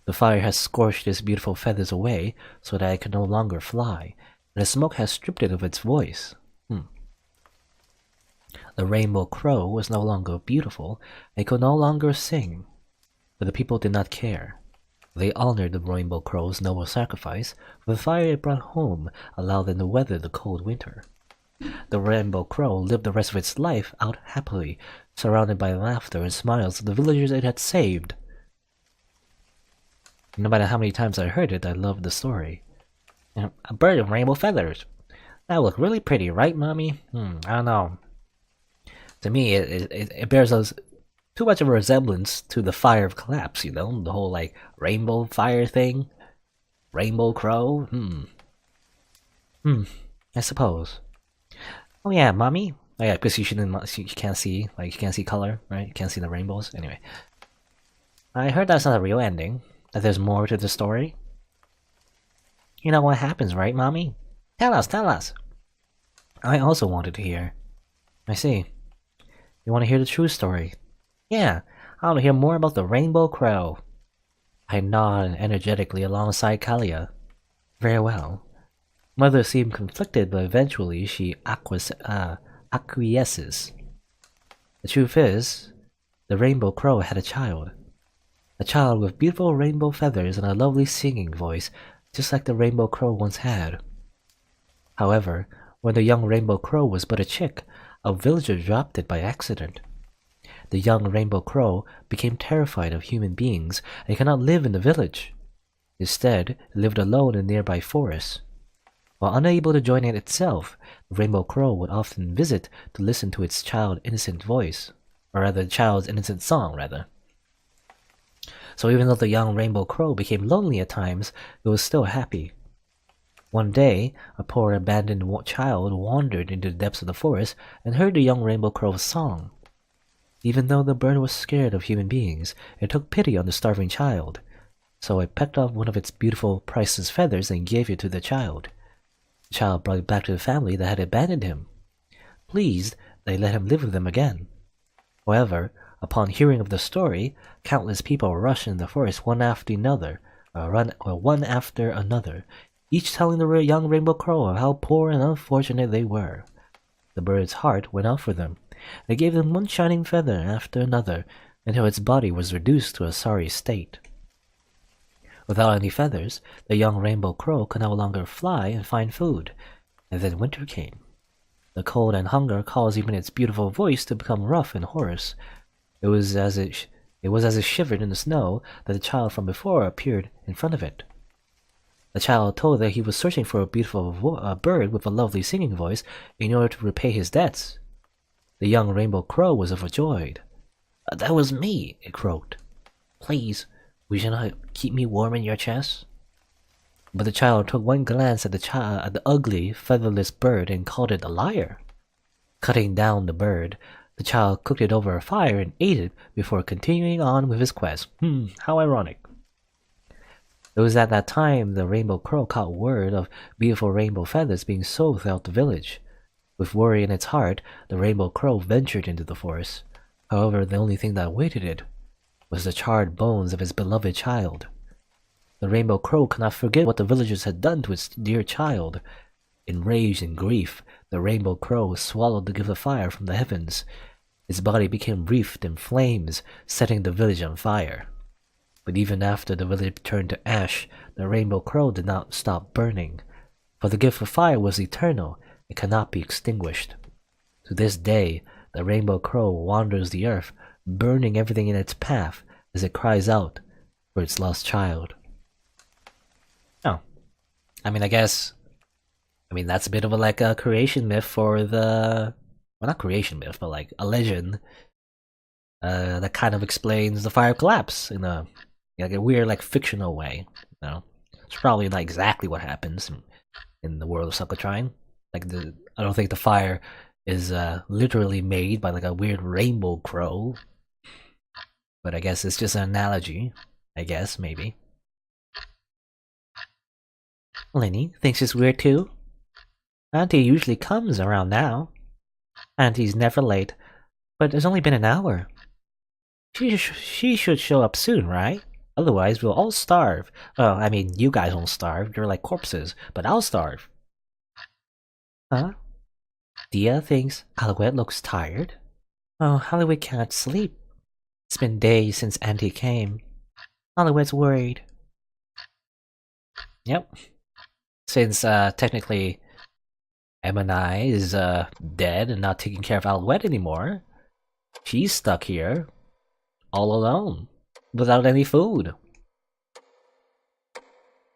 The fire has scorched its beautiful feathers away so that it can no longer fly, and the smoke has stripped it of its voice. The rainbow crow was no longer beautiful, and could no longer sing. But the people did not care. They honored the rainbow crow's noble sacrifice, for the fire it brought home allowed them to weather the cold winter. The rainbow crow lived the rest of its life out happily, surrounded by laughter and smiles of the villagers it had saved. No matter how many times I heard it, I loved the story. A bird of rainbow feathers. That would look really pretty, right, Mommy? I don't know. To me, it bears too much of a resemblance to the fire of collapse, the whole, like, rainbow fire thing. Rainbow crow? I suppose. Oh yeah, Mommy? Oh yeah, because you can't see, like, you can't see color, right? You can't see the rainbows. Anyway. I heard that's not a real ending. That there's more to the story. You know what happens, right, Mommy? Tell us! I also wanted to hear. I see. You want to hear the true story? Yeah, I want to hear more about the rainbow crow. I nod energetically alongside Kalia. Very well. Mother seemed conflicted, but eventually she acquiesces. The truth is, the rainbow crow had a child. A child with beautiful rainbow feathers and a lovely singing voice, just like the rainbow crow once had. However, when the young rainbow crow was but a chick, a villager dropped it by accident. The young rainbow crow became terrified of human beings and could not live in the village. Instead, it lived alone in nearby forests. While unable to join it itself, the rainbow crow would often visit to listen to its child's innocent voice, or rather, child's innocent song, rather. So even though the young rainbow crow became lonely at times, it was still happy. One day, a poor abandoned child wandered into the depths of the forest and heard the young rainbow crow's song. Even though the bird was scared of human beings, it took pity on the starving child. So it pecked off one of its beautiful, priceless feathers and gave it to the child. The child brought it back to the family that had abandoned him. Pleased, they let him live with them again. However, upon hearing of the story, countless people rushed in the forest one after another, each telling the young rainbow crow of how poor and unfortunate they were. The bird's heart went out for them. They gave them one shining feather after another, until its body was reduced to a sorry state. Without any feathers, the young rainbow crow could no longer fly and find food, and then winter came. The cold and hunger caused even its beautiful voice to become rough and hoarse. It was as it shivered in the snow that the child from before appeared in front of it. The child told that he was searching for a beautiful bird with a lovely singing voice in order to repay his debts. The young rainbow crow was overjoyed. That was me, it croaked. Please, will you not keep me warm in your chest? But the child took one glance at the ugly, featherless bird and called it a liar. Cutting down the bird, the child cooked it over a fire and ate it before continuing on with his quest. How ironic. It was at that time the rainbow crow caught word of beautiful rainbow feathers being sold throughout the village. With worry in its heart, the rainbow crow ventured into the forest. However, the only thing that awaited it was the charred bones of his beloved child. The rainbow crow could not forget what the villagers had done to its dear child. Enraged in grief, the rainbow crow swallowed the gift of fire from the heavens. Its body became wreathed in flames, setting the village on fire. But even after the village turned to ash, the rainbow crow did not stop burning. For the gift of fire was eternal, it cannot be extinguished. To this day, the rainbow crow wanders the earth, burning everything in its path as it cries out for its lost child. Oh. I guess that's a bit of a creation myth for the... Well, not creation myth, but like a legend that kind of explains the fire collapse in a weird, fictional way. It's probably not exactly what happens in the world of Succotrine. I don't think the fire is literally made by a weird rainbow crow. But I guess it's just an analogy. I guess, maybe. Lenny thinks it's weird too. Auntie usually comes around now. Auntie's never late, but it's only been an hour. She should show up soon, right? Otherwise, we'll all starve. Oh, I mean, you guys won't starve. You're like corpses, but I'll starve. Huh? Dia thinks Alouette looks tired. Oh, Alouette can't sleep. It's been days since Auntie came. Alouette's worried. Yep. Since technically Emma is dead and not taking care of Alouette anymore, she's stuck here all alone without any food.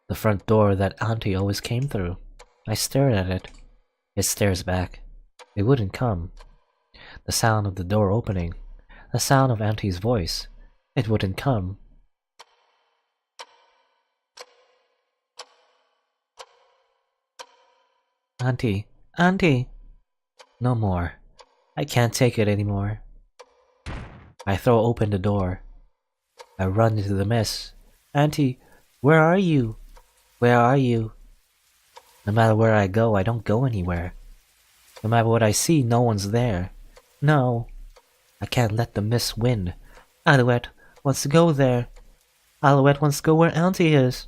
The front door that Auntie always came through. I stared at it. It stares back. It wouldn't come. The sound of the door opening. The sound of Auntie's voice. It wouldn't come. Auntie, Auntie! No more. I can't take it anymore. I throw open the door. I run into the mess. Auntie, where are you? Where are you? No matter where I go, I don't go anywhere. No matter what I see, no one's there. No. I can't let the mist win. Alouette wants to go there. Alouette wants to go where Auntie is.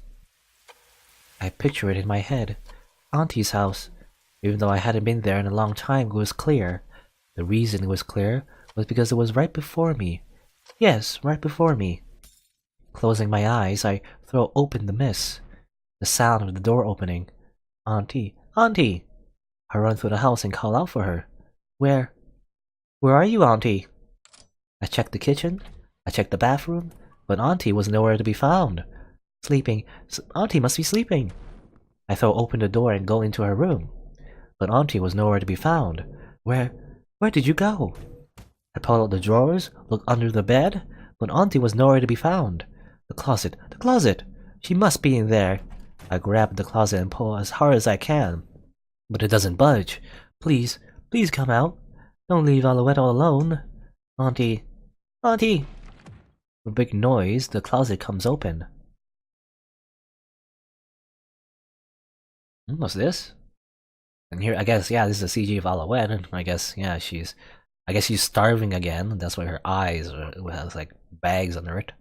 I picture it in my head. Auntie's house. Even though I hadn't been there in a long time, it was clear. The reason it was clear was because it was right before me. Yes, right before me. Closing my eyes, I throw open the mist. The sound of the door opening. Auntie, Auntie! I run through the house and call out for her. Where are you, Auntie? I checked the kitchen. I checked the bathroom. But Auntie was nowhere to be found. Sleeping. Auntie must be sleeping. I throw open the door and go into her room. But Auntie was nowhere to be found. Where did you go? I pull out the drawers, look under the bed, but Auntie was nowhere to be found. The closet. She must be in there. I grab the closet and pull as hard as I can. But it doesn't budge. Please come out. Don't leave Alouette all alone. Auntie. With a big noise, the closet comes open. What's this? And here, I guess, yeah, this is a CG of Alouette, and I guess, yeah, she's starving again. That's why her eyes has like bags under it.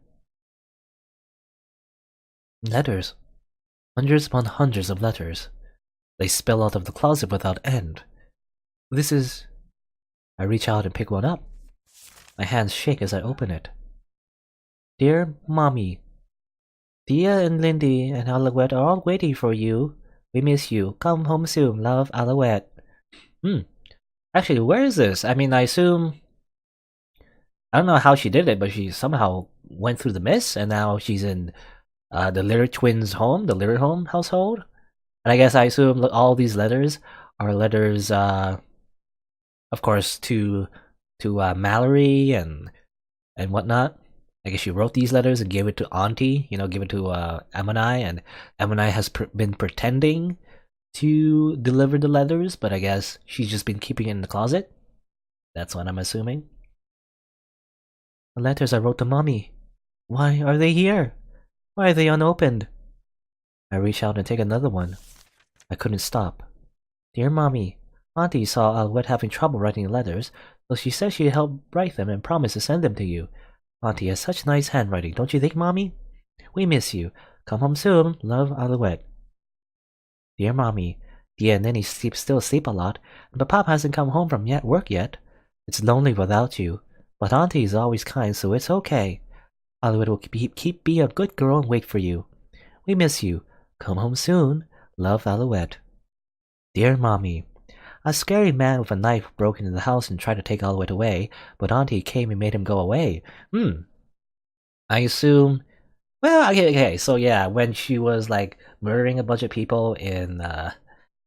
Letters. Hundreds upon hundreds of letters. They spill out of the closet without end. This is... I reach out and pick one up. My hands shake as I open it. Dear Mommy, Dia and Lindy and Alouette are all waiting for you. We miss you. Come home soon. Love, Alouette. Actually, where is this? I mean, I assume... I don't know how she did it, but she somehow went through the mist, and now she's in the Litter twins' home, the Litter home household. And I guess I assume all these letters are letters, of course, to Mallory and whatnot. I guess she wrote these letters and gave it to Auntie, give it to Emma, and Emma has been pretending to deliver the letters, but I guess she's just been keeping it in the closet. That's what I'm assuming. The letters I wrote to Mommy. Why are they here? Why are they unopened? I reach out and take another one. I couldn't stop. Dear Mommy, Auntie saw Alouette having trouble writing letters, so she said she'd help write them and promised to send them to you. Auntie has such nice handwriting, don't you think, Mommy? We miss you. Come home soon. Love, Alouette. Dear Mommy, Dia and Nenny still sleep a lot, but Pop hasn't come home from work yet. It's lonely without you, but Auntie is always kind, so it's okay. Alouette will keep being a good girl and wait for you. We miss you. Come home soon. Love, Alouette. Dear Mommy, a scary man with a knife broke into the house and tried to take Alouette away, but Auntie came and made him go away. I assume... Well, okay, so yeah, when she was, like, murdering a bunch of people in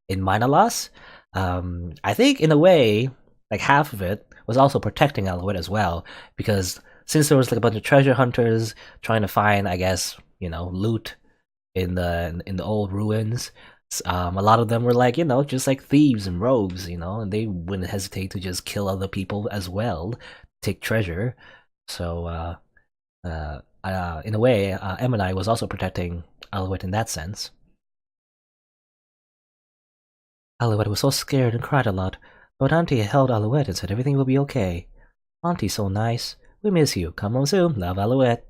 Minor Loss, I think, in a way, like, half of it was also protecting Alouette as well, because since there was, like, a bunch of treasure hunters trying to find, I guess, loot in the old ruins, a lot of them were like, just like thieves and rogues, and they wouldn't hesitate to just kill other people as well, take treasure. So, in a way, Emma was also protecting Alouette in that sense. Alouette was so scared and cried a lot, but Auntie held Alouette and said everything will be okay. Auntie's so nice. We miss you. Come home soon. Love, Alouette.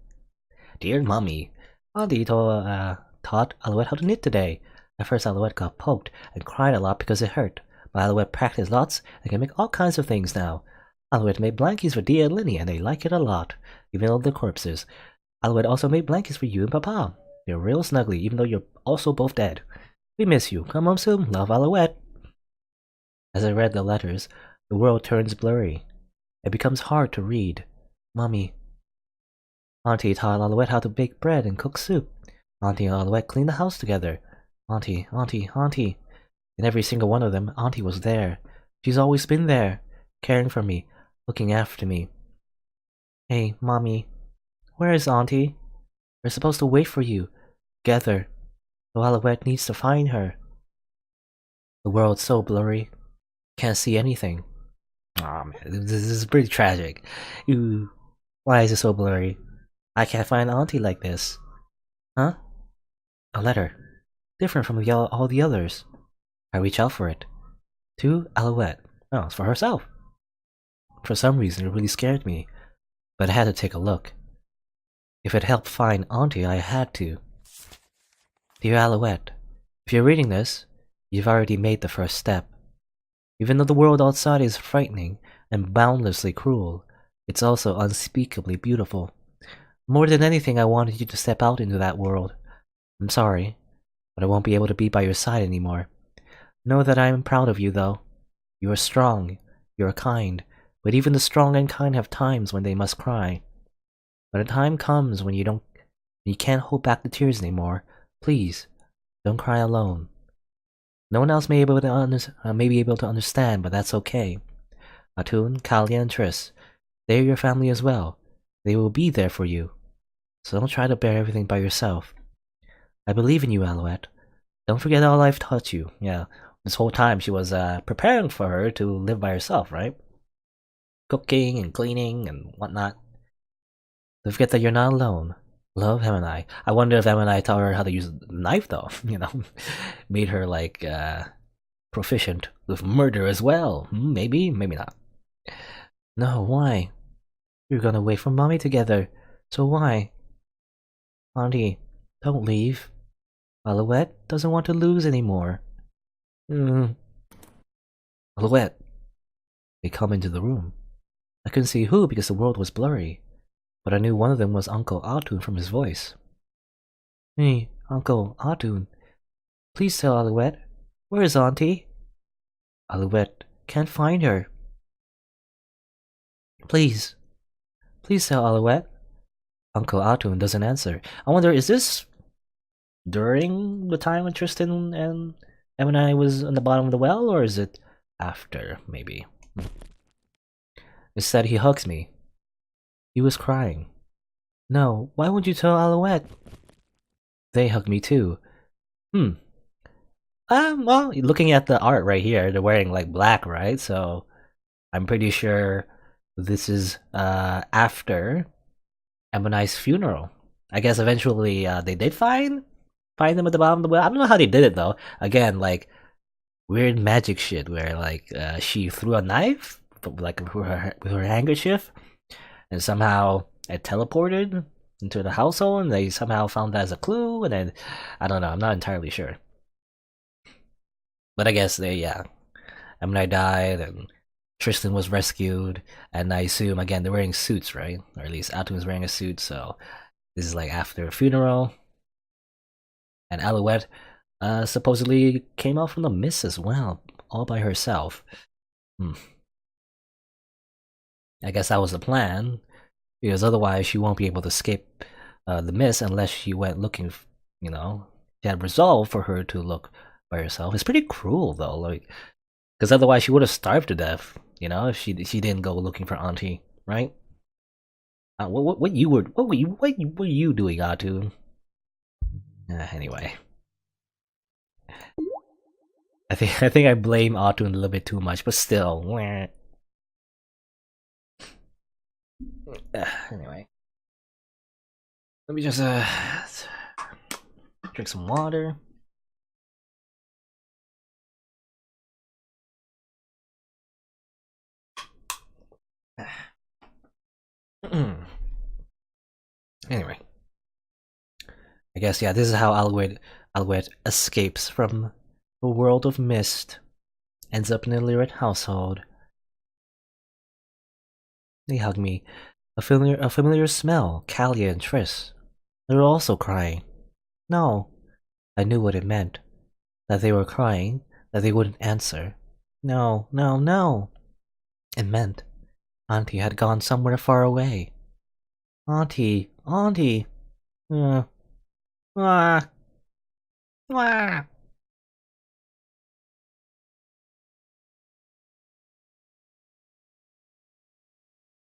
Dear Mummy, Auntie taught Alouette how to knit today. At first, Alouette got poked and cried a lot because it hurt. But Alouette practiced lots and can make all kinds of things now. Alouette made blankets for Dia and Linny, and they like it a lot, even though they're corpses. Alouette also made blankets for you and Papa. They're real snuggly, even though you're also both dead. We miss you. Come home soon. Love, Alouette. As I read the letters, the world turns blurry. It becomes hard to read. Mummy. Auntie taught Alouette how to bake bread and cook soup. Auntie and Alouette cleaned the house together. Auntie, Auntie, Auntie. In every single one of them, Auntie was there. She's always been there, caring for me, looking after me. Hey, Mommy. Where is Auntie? We're supposed to wait for you. Together. So Alouette needs to find her. The world's so blurry. Can't see anything. Aw, man, this is pretty tragic. Why is it so blurry? I can't find Auntie like this. Huh? A letter. Different from all the others. I reach out for it. To Alouette. Oh, it's for herself. For some reason, it really scared me. But I had to take a look. If it helped find Auntie, I had to. Dear Alouette, if you're reading this, you've already made the first step. Even though the world outside is frightening and boundlessly cruel, it's also unspeakably beautiful. More than anything, I wanted you to step out into that world. I'm sorry, but I won't be able to be by your side anymore. Know that I am proud of you, though. You are strong, you are kind, but even the strong and kind have times when they must cry. When a time comes when you can't hold back the tears anymore, please, don't cry alone. No one else may be able to understand, but that's okay. Atun, Kalia, and Triss, they're your family as well. They will be there for you. So don't try to bear everything by yourself. I believe in you, Alouette. Don't forget all I've taught you. Yeah, this whole time she was preparing for her to live by herself, right? Cooking and cleaning and whatnot. Don't forget that you're not alone. Love, Emily. I wonder if Emily taught her how to use a knife, though. Made her like proficient with murder as well. Maybe, maybe not. No, why? You're gonna wait for Mommy together. So why? Auntie, don't leave. Alouette doesn't want to lose anymore. Alouette. They come into the room. I couldn't see who because the world was blurry, but I knew one of them was Uncle Atun from his voice. Hey, Uncle Atun, please tell Alouette, where is Auntie? Alouette can't find her. Please tell Alouette. Uncle Atun doesn't answer. I wonder, is this during the time when Tristan and I was on the bottom of the well, or is it after, maybe? Instead, he hugs me. He was crying. No, why would you tell Alouette? They hug me too. Well, looking at the art right here, they're wearing like black, right? So I'm pretty sure this is after Emmoni's funeral. I guess eventually they did find them at the bottom of the well. I don't know how they did it though. Again, like weird magic shit where like she threw a knife, like with her handkerchief, and somehow it teleported into the household, and they somehow found that as a clue, and then I don't know. I'm not entirely sure, but I guess Emmoni died, and Tristan was rescued, and I assume again they're wearing suits, right? Or at least Atun was wearing a suit, so this is like after a funeral. And Alouette supposedly came out from the mist as well, all by herself. I guess that was the plan, because otherwise she won't be able to escape the mist unless she went looking. She had resolve for her to look by herself. It's pretty cruel though, like because otherwise she would have starved to death. If she didn't go looking for Auntie, right? What were you doing, Atun? Anyway, I think I blame Atun a little bit too much, but still. Anyway, let me just drink some water. Anyway, I guess yeah, this is how Alouette escapes from a world of mist, ends up in a Lyrit household. They hug me. A familiar smell, Callia and Triss. They were also crying. No. I knew what it meant. That they were crying, that they wouldn't answer. No, no, no. It meant Auntie had gone somewhere far away. Auntie, Auntie. Ah, ah.